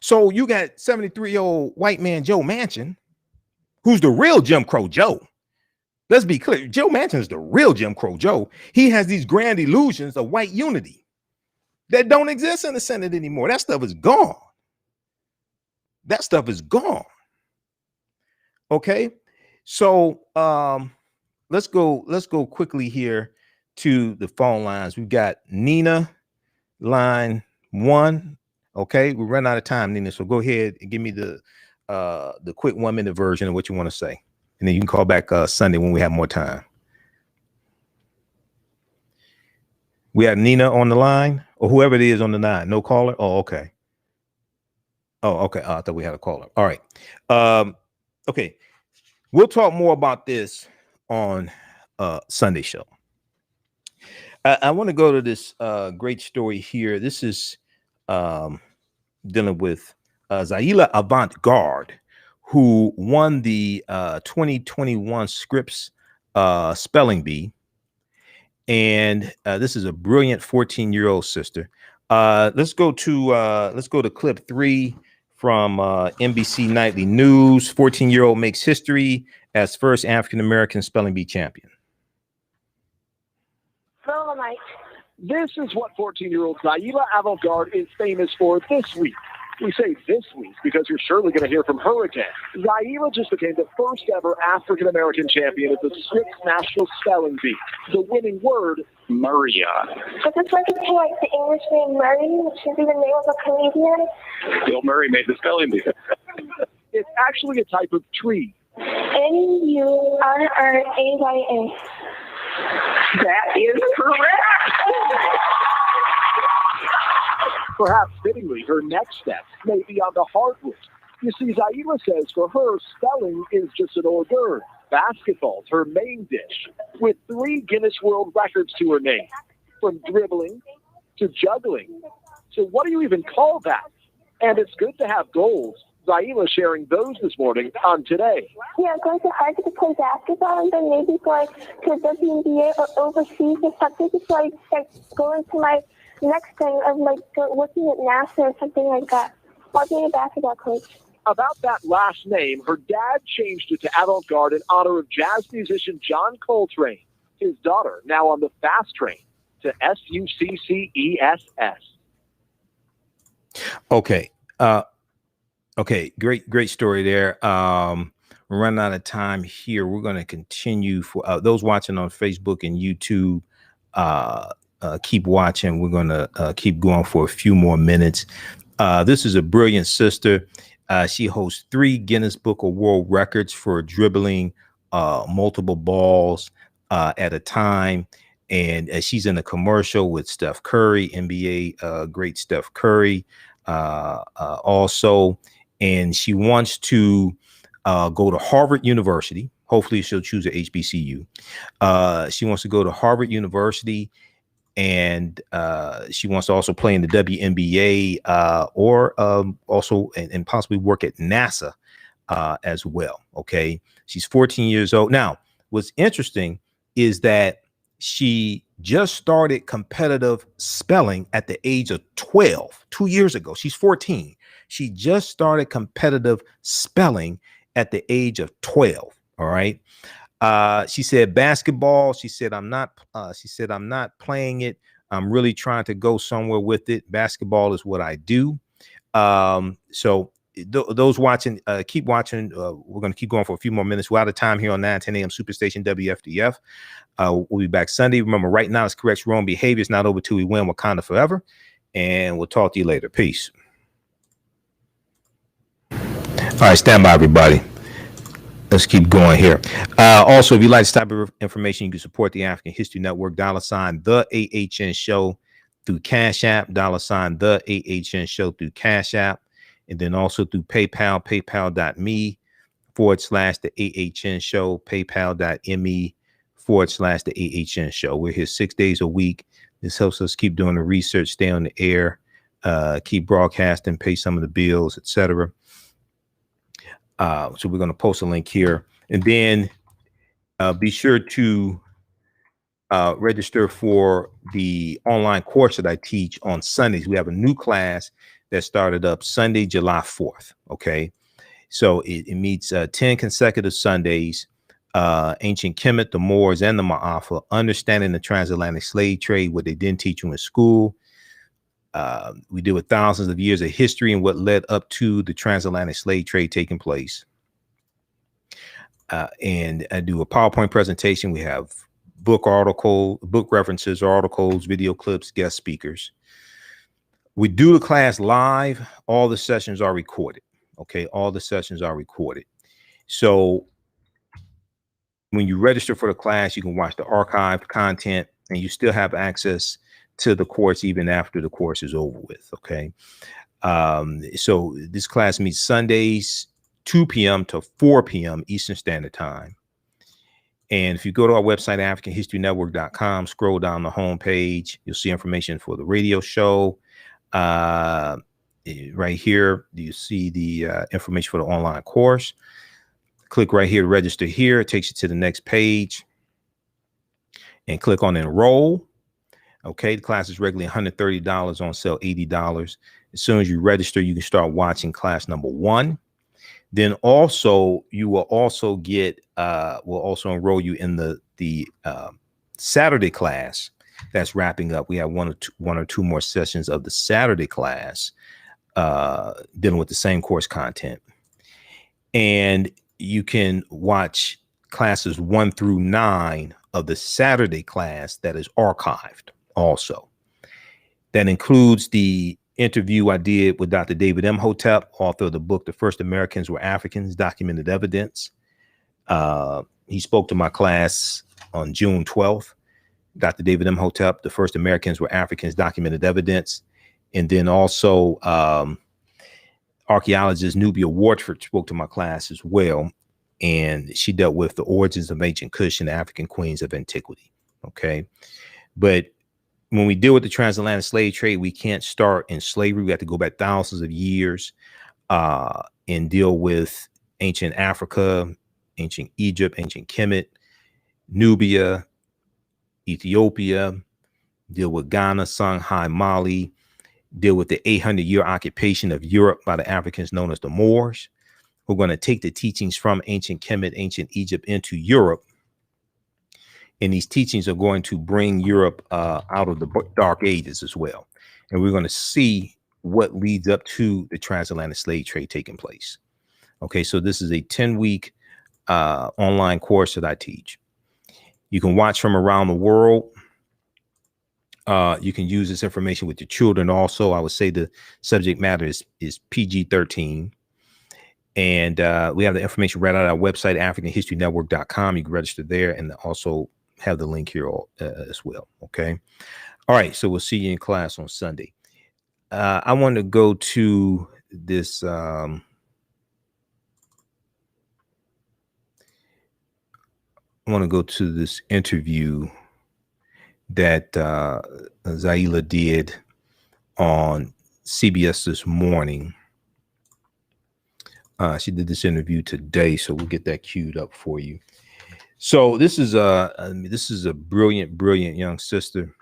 [SPEAKER 1] So you got 73-year-old white man Joe Manchin, who's the real Jim Crow Joe. Let's be clear. Joe Manchin is the real Jim Crow Joe. He has these grand illusions of white unity that don't exist in the Senate anymore. That stuff is gone. That stuff is gone. Okay. So let's go quickly here to the phone lines. We've got Nina, line 1. Okay, we ran out of time, Nina. So go ahead and give me the quick 1-minute version of what you want to say. And then you can call back Sunday when we have more time. We have Nina on the line, or whoever it is on the line. No caller? Oh, okay. Oh, okay. I thought we had a caller. All right. Okay. We'll talk more about this on Sunday show. I want to go to this great story here. This is dealing with Zaila Avant-garde, who won the 2021 Scripps Spelling Bee. And this is a brilliant 14-year-old sister. Let's go to clip 3 from NBC Nightly News. 14-year-old makes history as first African-American spelling bee champion.
[SPEAKER 9] Hello, Mike.
[SPEAKER 7] This is what 14-year-old Zaila Avant-garde is famous for this week. We say this week because you're surely going to hear from her again. Zaila just became the first ever African-American champion of the Scripps National Spelling Bee. The winning word, Maria.
[SPEAKER 9] I just like to say like the English name Murray, which should be the name of a comedian.
[SPEAKER 3] Bill Murray made the spelling bee.
[SPEAKER 7] actually a type of tree?
[SPEAKER 9] N-U-R-R-A-Y-A.
[SPEAKER 5] That is correct.
[SPEAKER 7] Perhaps fittingly, her next step may be on the hardwood. You see, Zaila says for her, spelling is just an hors d'oeuvre. Basketball's her main dish, with 3 Guinness World Records to her name, from dribbling to juggling. So what do you even call that? And it's good to have goals. Zaila sharing those this morning on Today.
[SPEAKER 9] Yeah, going to Haiti to play basketball and then maybe going to WNBA or overseas or something before I start going to my next thing of like working at NASA or something like that. Or being a basketball coach.
[SPEAKER 7] About that last name, her dad changed it to Avant-garde in honor of jazz musician John Coltrane. His daughter now on the fast train to SUCCESS.
[SPEAKER 1] Okay. Okay. Great story there. We're running out of time here. We're going to continue for those watching on Facebook and YouTube. Keep watching. We're going to keep going for a few more minutes. This is a brilliant sister. She holds 3 Guinness Book of World Records for dribbling multiple balls at a time. And she's in a commercial with Steph Curry, NBA great Steph Curry also. And she wants to go to Harvard University. Hopefully she'll choose a HBCU. She wants to go to Harvard University, and she wants to also play in the WNBA or also and possibly work at NASA as well. Okay. She's 14 years old. Now, what's interesting is that she just started competitive spelling at the age of 12, 2 years ago. She's 14. She just started competitive spelling at the age of 12. All right. She said basketball. She said, I'm not playing it. I'm really trying to go somewhere with it. Basketball is what I do. So those watching, keep watching. We're going to keep going for a few more minutes. We're out of time here on 910 AM Superstation WFDF. We'll be back Sunday. Remember, right now it's correct wrong behavior. It's not over till we win. Wakanda forever. And we'll talk to you later. Peace. All right, stand by, everybody. Let's keep going here. Also, if you like this type of information, you can support the African History Network, $ the AHN Show through Cash App, $ the AHN Show through Cash App, and then also through PayPal, paypal.me /the AHN Show, paypal.me /the AHN Show. We're here 6 days a week. This helps us keep doing the research, stay on the air, keep broadcasting, pay some of the bills, etc. So we're going to post a link here, and then be sure to register for the online course that I teach on Sundays. We have a new class that started up Sunday, July 4th. Okay. So it meets 10 consecutive Sundays, ancient Kemet, the Moors, and the Ma'afa, understanding the transatlantic slave trade, what they didn't teach you in school. We deal with thousands of years of history and what led up to the transatlantic slave trade taking place. And I do a PowerPoint presentation. We have book references, articles, video clips, guest speakers. We do the class live. All the sessions are recorded. Okay. All the sessions are recorded. So when you register for the class, you can watch the archived content, and you still have access to the course even after the course is over with. Okay. So this class meets Sundays, 2 p.m. to 4 p.m. Eastern Standard Time. And if you go to our website, AfricanHistoryNetwork.com, scroll down the homepage, you'll see information for the radio show. Right here, you see the information for the online course. Click right here to register here. It takes you to the next page. And click on enroll. Okay, the class is regularly $130, on sale $80. As soon as you register, you can start watching class number 1. Then also, you will also get, we'll also enroll you in the Saturday class that's wrapping up. We have one or two more sessions of the Saturday class dealing with the same course content. And you can watch classes 1 through 9 of the Saturday class that is archived also. That includes the interview I did with Dr. David Imhotep, author of the book, The First Americans Were Africans, Documented Evidence. He spoke to my class on June 12th. Dr. David Imhotep, The First Americans Were Africans, Documented Evidence. And then also archaeologist Nubia Wartford spoke to my class as well. And she dealt with the origins of ancient Kush and the African queens of antiquity. Okay. But when we deal with the transatlantic slave trade, we can't start in slavery. We have to go back thousands of years and deal with ancient Africa, ancient Egypt, ancient Kemet, Nubia, Ethiopia, deal with Ghana, Songhai, Mali, deal with the 800-year occupation of Europe by the Africans known as the Moors. We're going to take the teachings from ancient Kemet, ancient Egypt into Europe. And these teachings are going to bring Europe out of the Dark Ages as well. And we're going to see what leads up to the transatlantic slave trade taking place. Okay, so this is a 10-week online course that I teach. You can watch from around the world. You can use this information with your children also. I would say the subject matter is PG-13. And we have the information right out of our website, AfricanHistoryNetwork.com. You can register there and also have the link here as well. Okay. All right. So we'll see you in class on Sunday. I want to go to this. I want to go to this interview that Zaila did on CBS this morning. She did this interview today, so we'll get that queued up for you. So this is a brilliant young sister.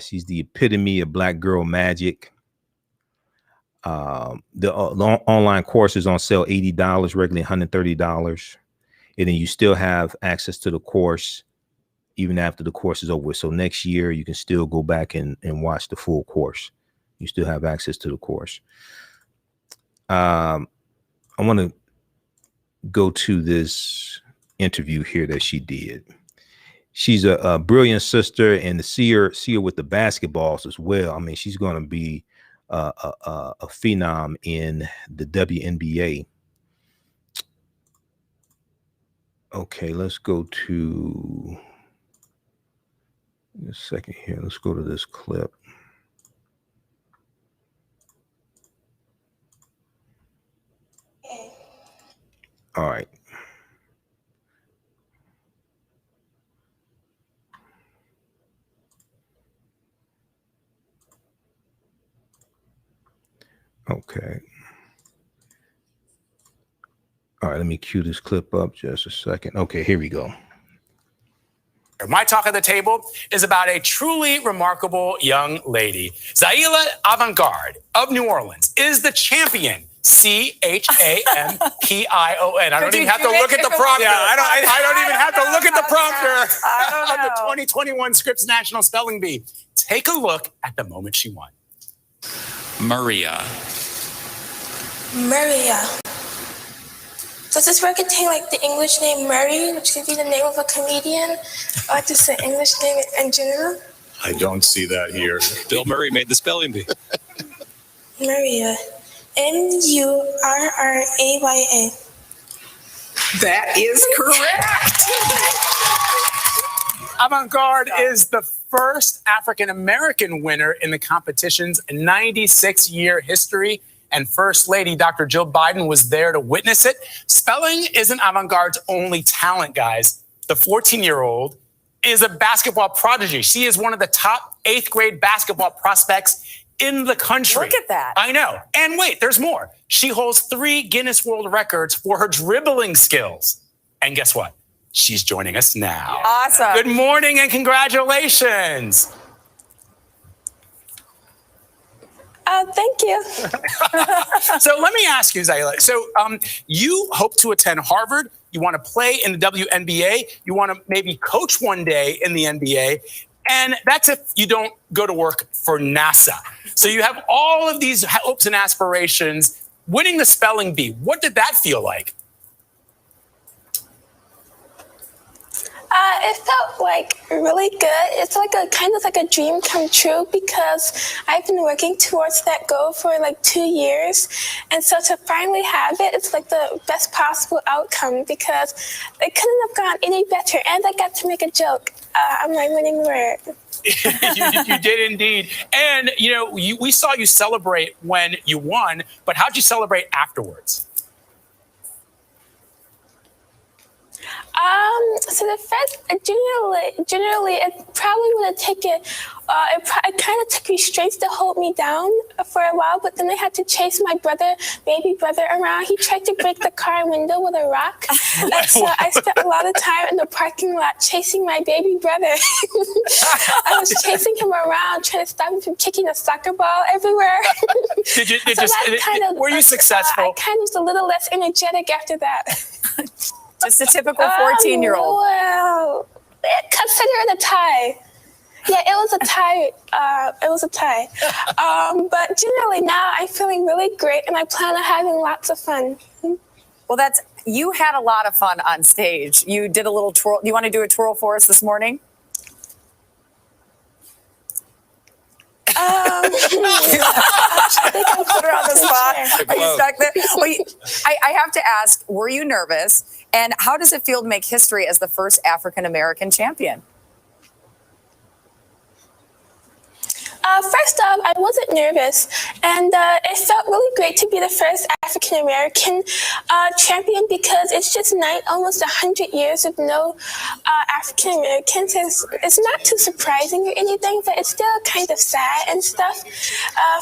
[SPEAKER 1] She's the epitome of Black girl magic. The online course is on sale $80, regularly $130, and then you still have access to the course even after the course is over. So next year you can still go back and watch the full course. You still have access to the course. I want to go to this interview here that she did. She's a brilliant sister, and to see her with the basketballs as well. I mean, she's going to be a phenom in the WNBA. Okay, let's go to a second here. Let's go to this clip. All right. Okay. All right, let me cue this clip up just a second. Okay, here we go.
[SPEAKER 10] My talk at the table is about a truly remarkable young lady. Zaila Avant-garde of New Orleans is the champion. CHAMPION. I don't even have to look at the prompter. Yeah, I don't even have to look at the prompter of the 2021 Scripps National Spelling Bee. Take a look at the moment she won.
[SPEAKER 11] Maria.
[SPEAKER 9] Does this word contain like the English name Murray, which could be the name of a comedian, or just an English name in general?
[SPEAKER 11] I don't see that here. Bill Murray made the spelling bee.
[SPEAKER 9] Maria. MURRAYA.
[SPEAKER 10] That is correct. Avant-garde is the first African-American winner in the competition's 96-year history, and First Lady Dr. Jill Biden was there to witness it. Spelling isn't Avant-garde's only talent, guys. The 14-year-old is a basketball prodigy. She is one of the top 8th grade basketball prospects in the country.
[SPEAKER 12] Look at that.
[SPEAKER 10] I know. And wait, there's more. She holds 3 Guinness World Records for her dribbling skills. And guess what? She's joining us now.
[SPEAKER 12] Awesome.
[SPEAKER 10] Good morning and congratulations.
[SPEAKER 9] Thank you.
[SPEAKER 10] So let me ask you, Zaila. So you hope to attend Harvard. You want to play in the WNBA. You want to maybe coach one day in the NBA. And that's if you don't go to work for NASA. So you have all of these hopes and aspirations. Winning the spelling bee, what did that feel like?
[SPEAKER 9] It felt like really good. It's like a kind of like a dream come true because I've been working towards that goal for like 2 years. And so to finally have it, it's like the best possible outcome because it couldn't have gone any better. And I got to make a joke on my winning word.
[SPEAKER 10] You did indeed. And, you know, we saw you celebrate when you won, but how'd you celebrate afterwards?
[SPEAKER 9] So the first, generally, it probably would have taken, it kind of took restraints to hold me down for a while, but then I had to chase my baby brother around. He tried to break the car window with a rock. And so I spent a lot of time in the parking lot chasing my baby brother. I was chasing him around, trying to stop him from kicking a soccer ball everywhere.
[SPEAKER 10] Were you successful?
[SPEAKER 9] I kind of was a little less energetic after that.
[SPEAKER 12] Just a typical 14-year-old.
[SPEAKER 9] Well, consider it a tie. Yeah, it was a tie. But generally now I'm feeling really great, and I plan on having lots of fun.
[SPEAKER 12] Well, you had a lot of fun on stage. You did a little twirl. You want to do a twirl for us this morning?
[SPEAKER 9] I think I
[SPEAKER 12] put her on the spot. Are you stuck there? Well, I have to ask, were you nervous? And how does it feel to make history as the first African-American champion?
[SPEAKER 9] First off, I wasn't nervous, and it felt really great to be the first African-American champion because it's just almost 100 years of no African-Americans. It's not too surprising or anything, but it's still kind of sad and stuff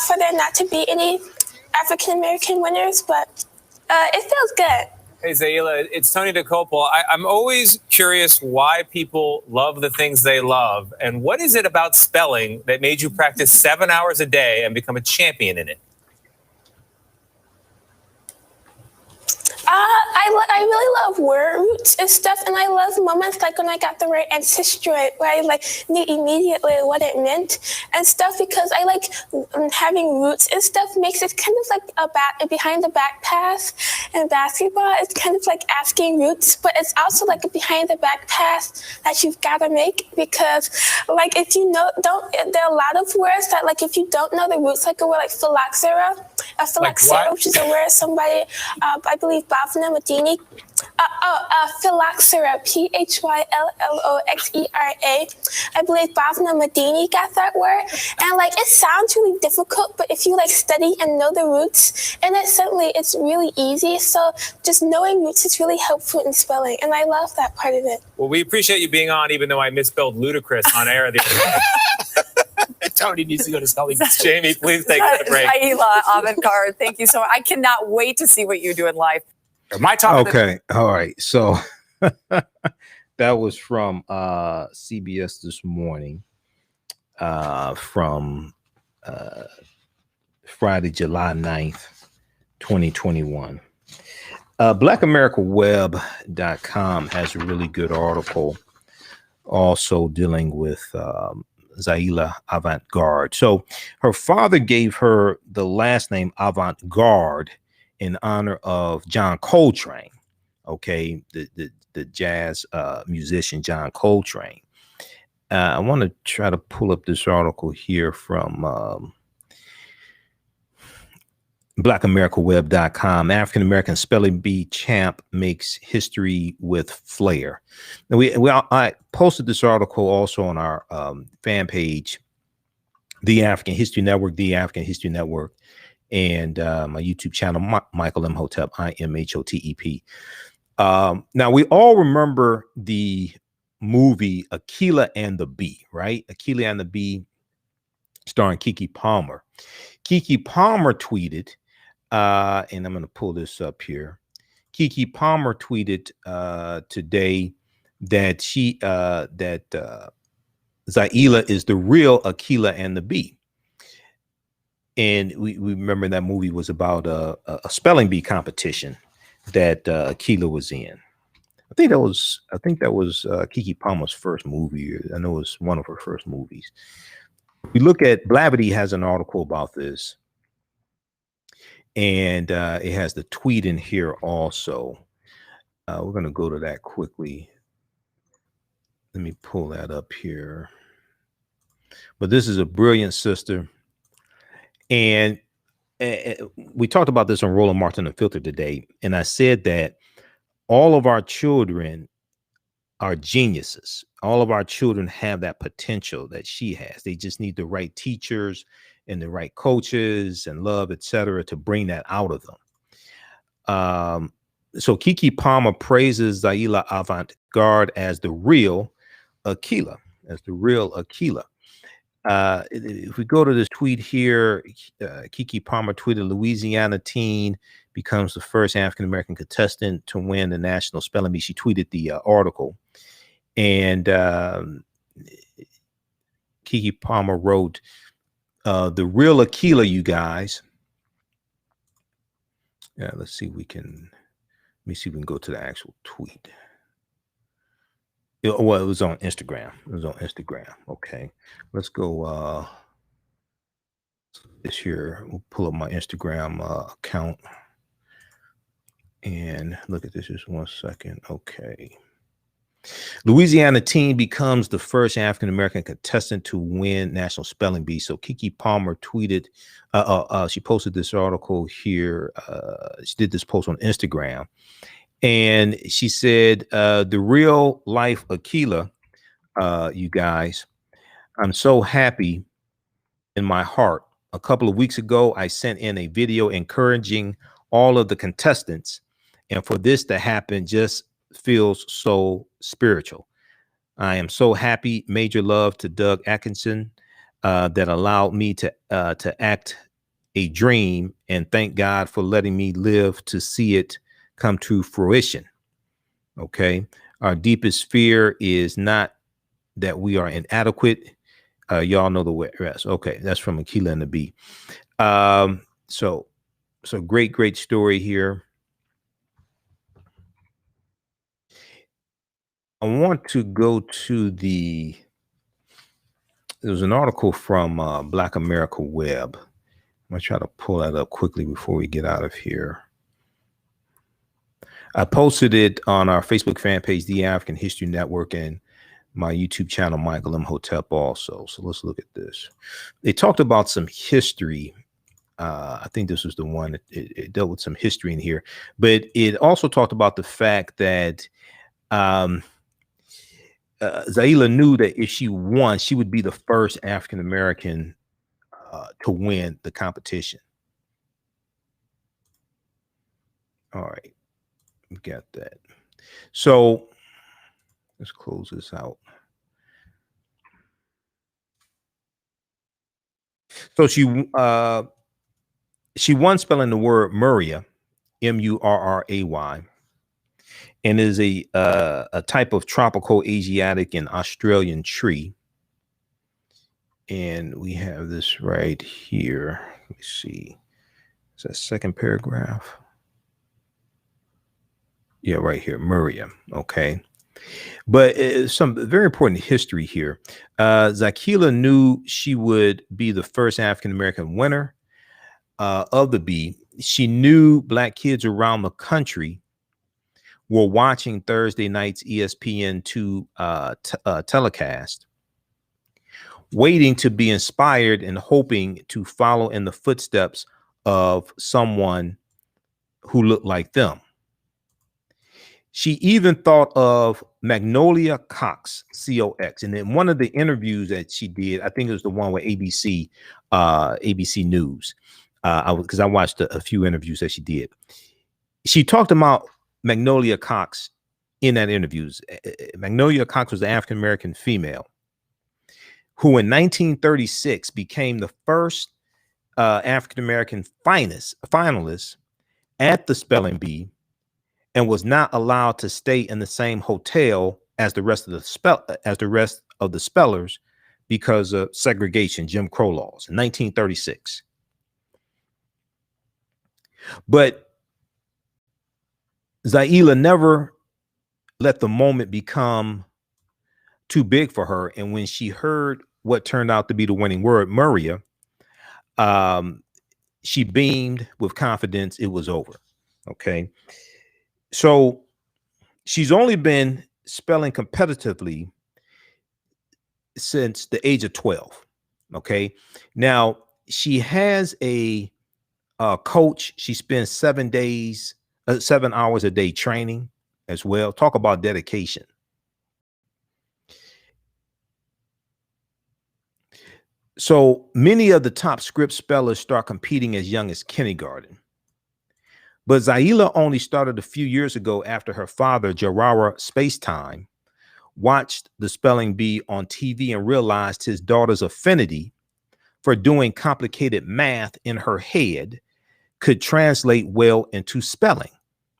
[SPEAKER 9] for there not to be any African-American winners, but it feels good.
[SPEAKER 13] Hey, Zaila, it's Tony DeCopel. I'm always curious why people love the things they love. And what is it about spelling that made you practice 7 hours a day and become a champion in it?
[SPEAKER 9] I really love word roots and stuff, and I love moments like when I got the right ancestral, where I knew immediately what it meant and stuff, because I like having roots and stuff makes it kind of like a behind the back pass in basketball. It's kind of like asking roots, but it's also like a behind the back pass that you've got to make, because like if you there are a lot of words that like if you don't know the roots, like a word like phylloxera, which is a word somebody, I believe Bhavna Medini, phylloxera, Phylloxera. I believe Bhavna Medini got that word, and like it sounds really difficult, but if you like study and know the roots, and it's really easy. So just knowing roots is really helpful in spelling, and I love that part of it.
[SPEAKER 13] Well, we appreciate you being on, even though I misspelled ludicrous on air the other day.
[SPEAKER 10] Tony needs to go to spelling.
[SPEAKER 13] Jamie, please take the break.
[SPEAKER 12] Zaila Avant-garde, thank you so much. I cannot wait to see what you do in life.
[SPEAKER 1] Okay. All right. So that was from CBS this morning from Friday, July 9th, 2021. BlackAmericaWeb.com has a really good article also dealing with Zaila Avant-garde. So her father gave her the last name Avant-garde in honor of John Coltrane, okay, the jazz musician John Coltrane. I want to try to pull up this article here from BlackAmericaWeb.com. African American Spelling Bee champ makes history with flair. Now I posted this article also on our fan page, The African History Network, The African History Network, and my YouTube channel, Michael Imhotep, IMHOTEP. Now, we all remember the movie Aquila and the Bee, right? Aquila and the Bee, starring Keke Palmer. Keke Palmer tweeted, and I'm going to pull this up here. Keke Palmer tweeted today that Zaila is the real Aquila and the Bee. And we remember that movie was about a spelling bee competition that Aquila was in. I think that was Keke Palmer's first movie. I know it was one of her first movies. We look at Blavity has an article about this, and it has the tweet in here also. We're going to go to that quickly. Let me pull that up here. But this is a brilliant sister. And we talked about this on Roland Martin Unfiltered today. And I said that all of our children are geniuses. All of our children have that potential that she has. They just need the right teachers and the right coaches and love, etc., to bring that out of them. So Keke Palmer praises Zaila Avant-garde as the real Aquila, if we go to this tweet here, Keke Palmer tweeted, Louisiana teen becomes the first African-American contestant to win the National Spelling Bee. She tweeted the article. And Keke Palmer wrote, the real Aquila, you guys. Yeah, let me see if we can go to the actual tweet. Well, it was on Instagram. Okay, let's go this here. We'll pull up my Instagram account and look at this. Just 1 second. Okay. Louisiana teen becomes the first African-American contestant to win National Spelling Bee. So Keke Palmer tweeted, she posted this article here. She did this post on Instagram. And she said, the real life Aquila, you guys, I'm so happy in my heart. A couple of weeks ago, I sent in a video encouraging all of the contestants. And for this to happen just feels so spiritual. I am so happy. Major love to Doug Atkinson that allowed me to act a dream. And thank God for letting me live to see it come to fruition. Okay. Our deepest fear is not that we are inadequate. Y'all know the rest. Okay. That's from Aquila and the Bee. So great story here. I want to go to there's an article from Black America Web. I'm going to try to pull that up quickly before we get out of here. I posted it on our Facebook fan page, The African History Network, and my YouTube channel, Michael Imhotep, also. So let's look at this. They talked about some history. I think this was the one it dealt with some history in here, but it also talked about the fact that Zaila knew that if she won, she would be the first African-American to win the competition. All right. We got that. So let's close this out. So she won spelling the word Murray, M-U-R-R-A-Y, and is a type of tropical Asiatic and Australian tree. And we have this right here. Let me see. Is that second paragraph? Yeah, right here, Murray. Okay. But some very important history here. Zaila knew she would be the first African-American winner of the Bee. She knew Black kids around the country were watching Thursday night's ESPN2 telecast, waiting to be inspired and hoping to follow in the footsteps of someone who looked like them. She even thought of Magnolia Cox, C-O-X. And in one of the interviews that she did, I think it was the one with ABC News, because I watched a few interviews that she did. She talked about Magnolia Cox in that interviews. Magnolia Cox was an African-American female who in 1936 became the first African-American finalist at the Spelling Bee, and was not allowed to stay in the same hotel as the rest of the spellers because of segregation, Jim Crow laws in 1936. But Zaila never let the moment become too big for her. And when she heard what turned out to be the winning word, Murray, she beamed with confidence. It was over. Okay. So she's only been spelling competitively since the age of 12. Okay. Now she has a coach. She spends 7 hours a day training as well. Talk about dedication. So many of the top Scripps spellers start competing as young as kindergarten. But Zaila only started a few years ago after her father, Jarara Spacetime, watched the spelling bee on TV and realized his daughter's affinity for doing complicated math in her head could translate well into spelling.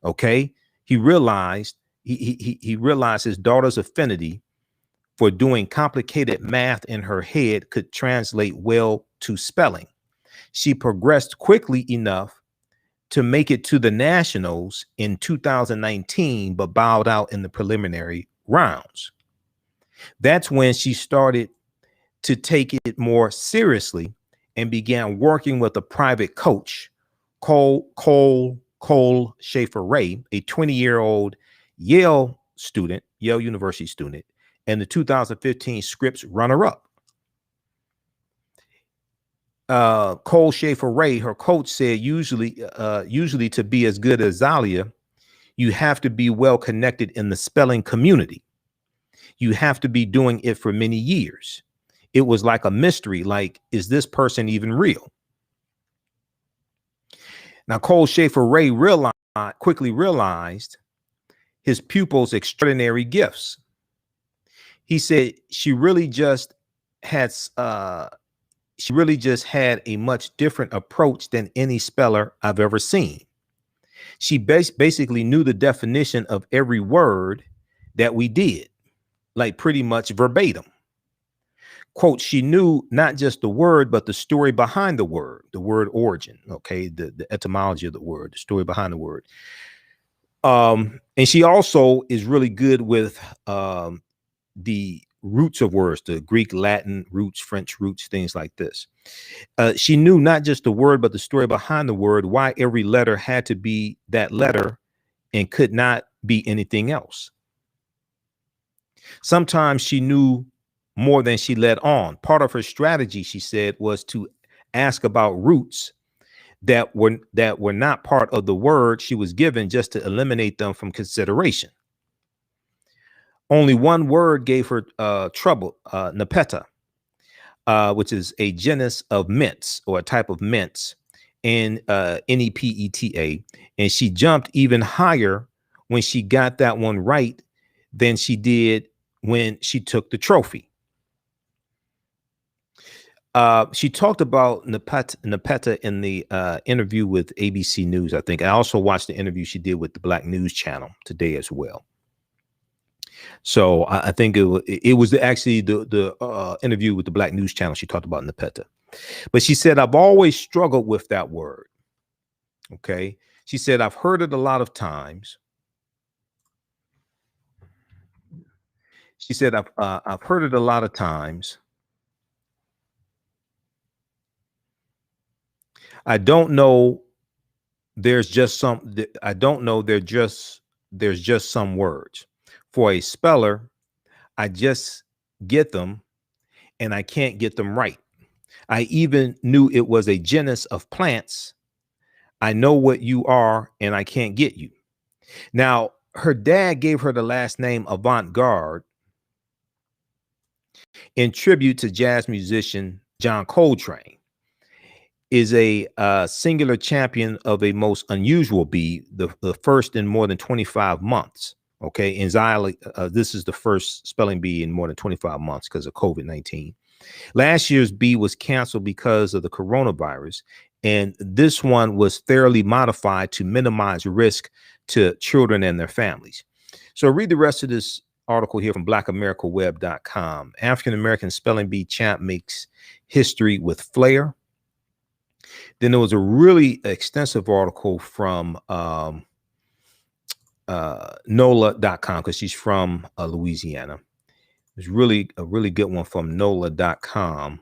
[SPEAKER 1] Okay. He realized he realized his daughter's affinity for doing complicated math in her head could translate well to spelling. She progressed quickly enough to make it to the nationals in 2019, but bowed out in the preliminary rounds. That's when she started to take it more seriously and began working with a private coach, Cole Schaefer-Ray, a 20-year-old Yale University student, and the 2015 Scripps runner-up. Cole Schaefer-Ray, her coach, said usually to be as good as Zaila, you have to be well connected in the spelling community. You have to be doing it for many years. It was like a mystery, like, is this person even real? Now, Cole Schaefer-Ray quickly realized his pupils' extraordinary gifts. He said she really just had a much different approach than any speller I've ever seen. She basically knew the definition of every word that we did, like pretty much verbatim. Quote, she knew not just the word, but the story behind the word origin, okay, the etymology of the word, the story behind the word. And she also is really good with the roots of words, the Greek, Latin roots, French roots, things like this. She knew not just the word, but the story behind the word, why every letter had to be that letter and could not be anything else. Sometimes she knew more than she let on. Part of her strategy, she said, was to ask about roots that were not part of the word she was given, just to eliminate them from consideration. Only one word gave her trouble, nepeta, which is a genus of mints, or a type of mints, and NEPETA. And she jumped even higher when she got that one right than she did when she took the trophy. She talked about nepeta in the interview with ABC News, I think. I also watched the interview she did with the Black News Channel today as well. So I think it was actually the interview with the Black News Channel. She talked about nepeta, but she said, I've always struggled with that word. Okay. She said, I've heard it a lot of times. She said, I've heard it a lot of times. I don't know. There's just some words. For a speller, I just get them and I can't get them right. I even knew it was a genus of plants. I know what you are and I can't get you. Now, her dad gave her the last name Avant-garde in tribute to jazz musician John Coltrane. Is a singular champion of a most unusual bee, the first in more than 25 months. Okay, in Zaila, this is the first spelling bee in more than 25 months because of COVID-19. Last year's bee was canceled because of the coronavirus, and this one was thoroughly modified to minimize risk to children and their families. So read the rest of this article here from blackamericaweb.com. African-American spelling bee champ makes history with flair. Then there was a really extensive article from NOLA.com, because she's from Louisiana. There's really a really good one from NOLA.com.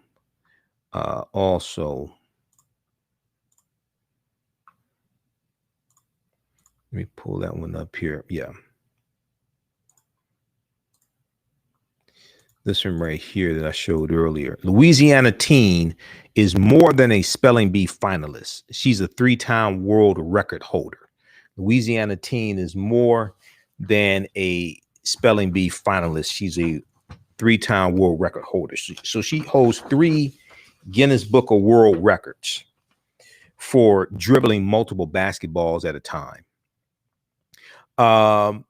[SPEAKER 1] Also, let me pull that one up here. Yeah. This one right here that I showed earlier. Louisiana teen is more than a spelling bee finalist. She's a 3-time world record holder. Louisiana teen is more than a spelling bee finalist. She's a 3-time world record holder. So she holds 3 Guinness Book of World Records for dribbling multiple basketballs at a time. So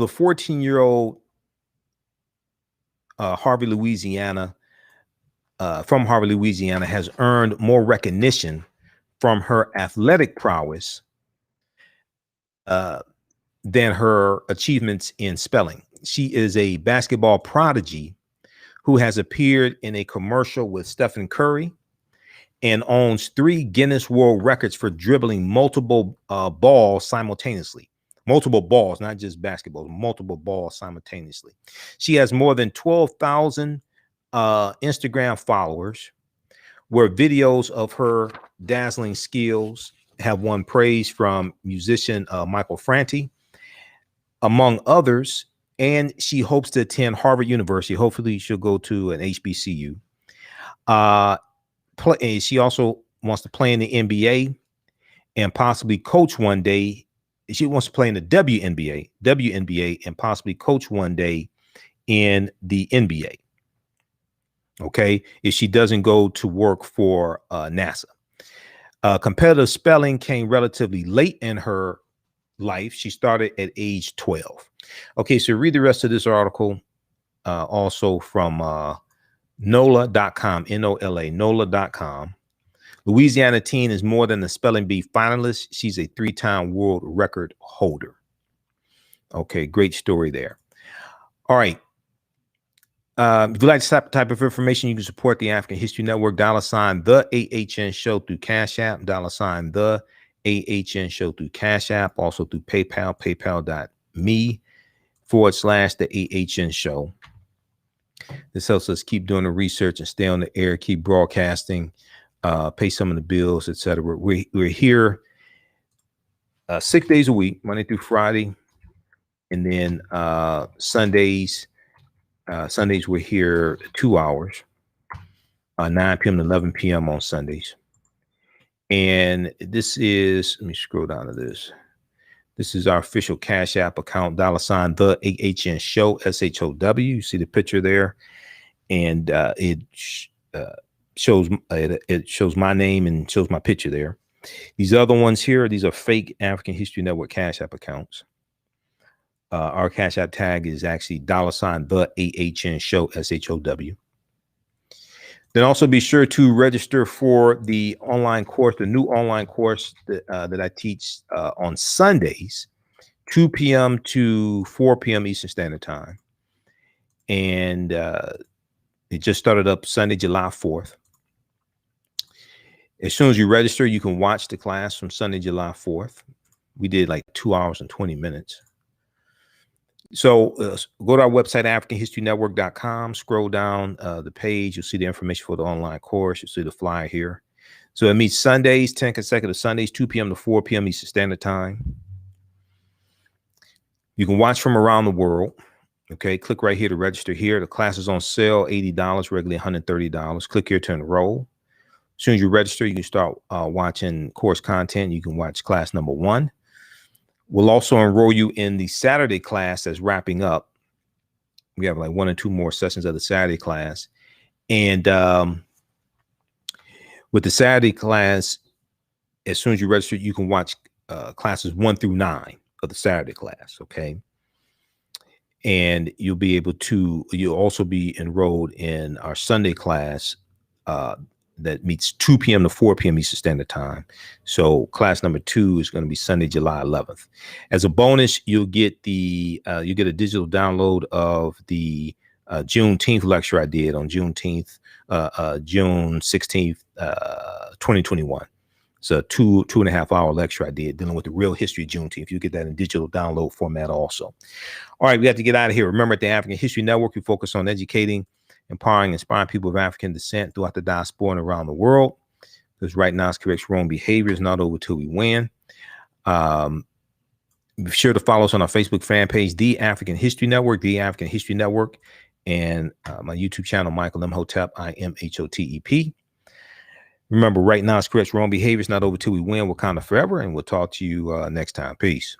[SPEAKER 1] the 14-year-old from Harvey, Louisiana, has earned more recognition from her athletic prowess than her achievements in spelling. She is a basketball prodigy who has appeared in a commercial with Stephen Curry and owns 3 Guinness World Records for dribbling multiple balls simultaneously. Multiple balls, not just basketballs, multiple balls simultaneously. She has more than 12,000 Instagram followers, where videos of her dazzling skills have won praise from musician Michael Franti, among others. And she hopes to attend Harvard University. Hopefully she'll go to an HBCU. She also wants to play in the NBA and possibly coach one day. She wants to play in the WNBA and possibly coach one day in the NBA. Okay, if she doesn't go to work for NASA. Competitive spelling came relatively late in her life. She started at age 12. Okay, so read the rest of this article also from NOLA.com, N-O-L-A, NOLA.com. Louisiana teen is more than a spelling bee finalist. She's a 3-time world record holder. Okay, great story there. All right. If you like this type of information, you can support the African History Network, $, the AHN Show through Cash App, $, the AHN Show through Cash App, also through PayPal, paypal.me/the AHN Show. This helps us keep doing the research and stay on the air, keep broadcasting, pay some of the bills, etc. We're here 6 days a week, Monday through Friday, and then Sundays we're here 2 hours, 9 p.m. to 11 p.m. on Sundays. And this is, let me scroll down to this. This is our official Cash App account, $, the AHN Show, SHOW. You see the picture there, and it shows my name and shows my picture there. These other ones here, these are fake African History Network Cash App accounts. Our Cash App tag is actually $, the AHN Show, SHOW. Then also be sure to register for the online course, the new online course that I teach on Sundays, 2 p.m. to 4 p.m. Eastern Standard Time. And it just started up Sunday, July 4th. As soon as you register, you can watch the class from Sunday, July 4th. We did like 2 hours and 20 minutes. So go to our website, AfricanHistoryNetwork.com, scroll down the page. You'll see the information for the online course. You'll see the flyer here. So it meets Sundays, 10 consecutive Sundays, 2 p.m. to 4 p.m. Eastern Standard Time. You can watch from around the world. Okay, click right here to register here. The class is on sale, $80, regularly $130. Click here to enroll. As soon as you register, you can start watching course content. You can watch class number 1. We'll also enroll you in the Saturday class that's wrapping up. We have like 1 or 2 more sessions of the Saturday class. And with the Saturday class, as soon as you register, you can watch classes 1 through 9 of the Saturday class, okay? And you'll also be enrolled in our Sunday class that meets 2 p.m. to 4 p.m. Eastern Standard Time. So class number 2 is going to be Sunday, July 11th. As a bonus, you'll get a digital download of the Juneteenth lecture I did on June 16th, 2021. It's a 2.5 hour lecture I did dealing with the real history of Juneteenth. You get that in digital download format also. All right, we have to get out of here. Remember, at the African History Network, we focus on educating, empowering, inspiring people of African descent throughout the diaspora and around the world. Because right now, it's correct wrong behavior is not over till we win. Be sure to follow us on our Facebook fan page, The African History Network, The African History Network, and my YouTube channel, Michael Imhotep, IMHOTEP. Remember, right now, Scripps, wrong behavior is not over till we win. Wakanda forever, and we'll talk to you next time. Peace.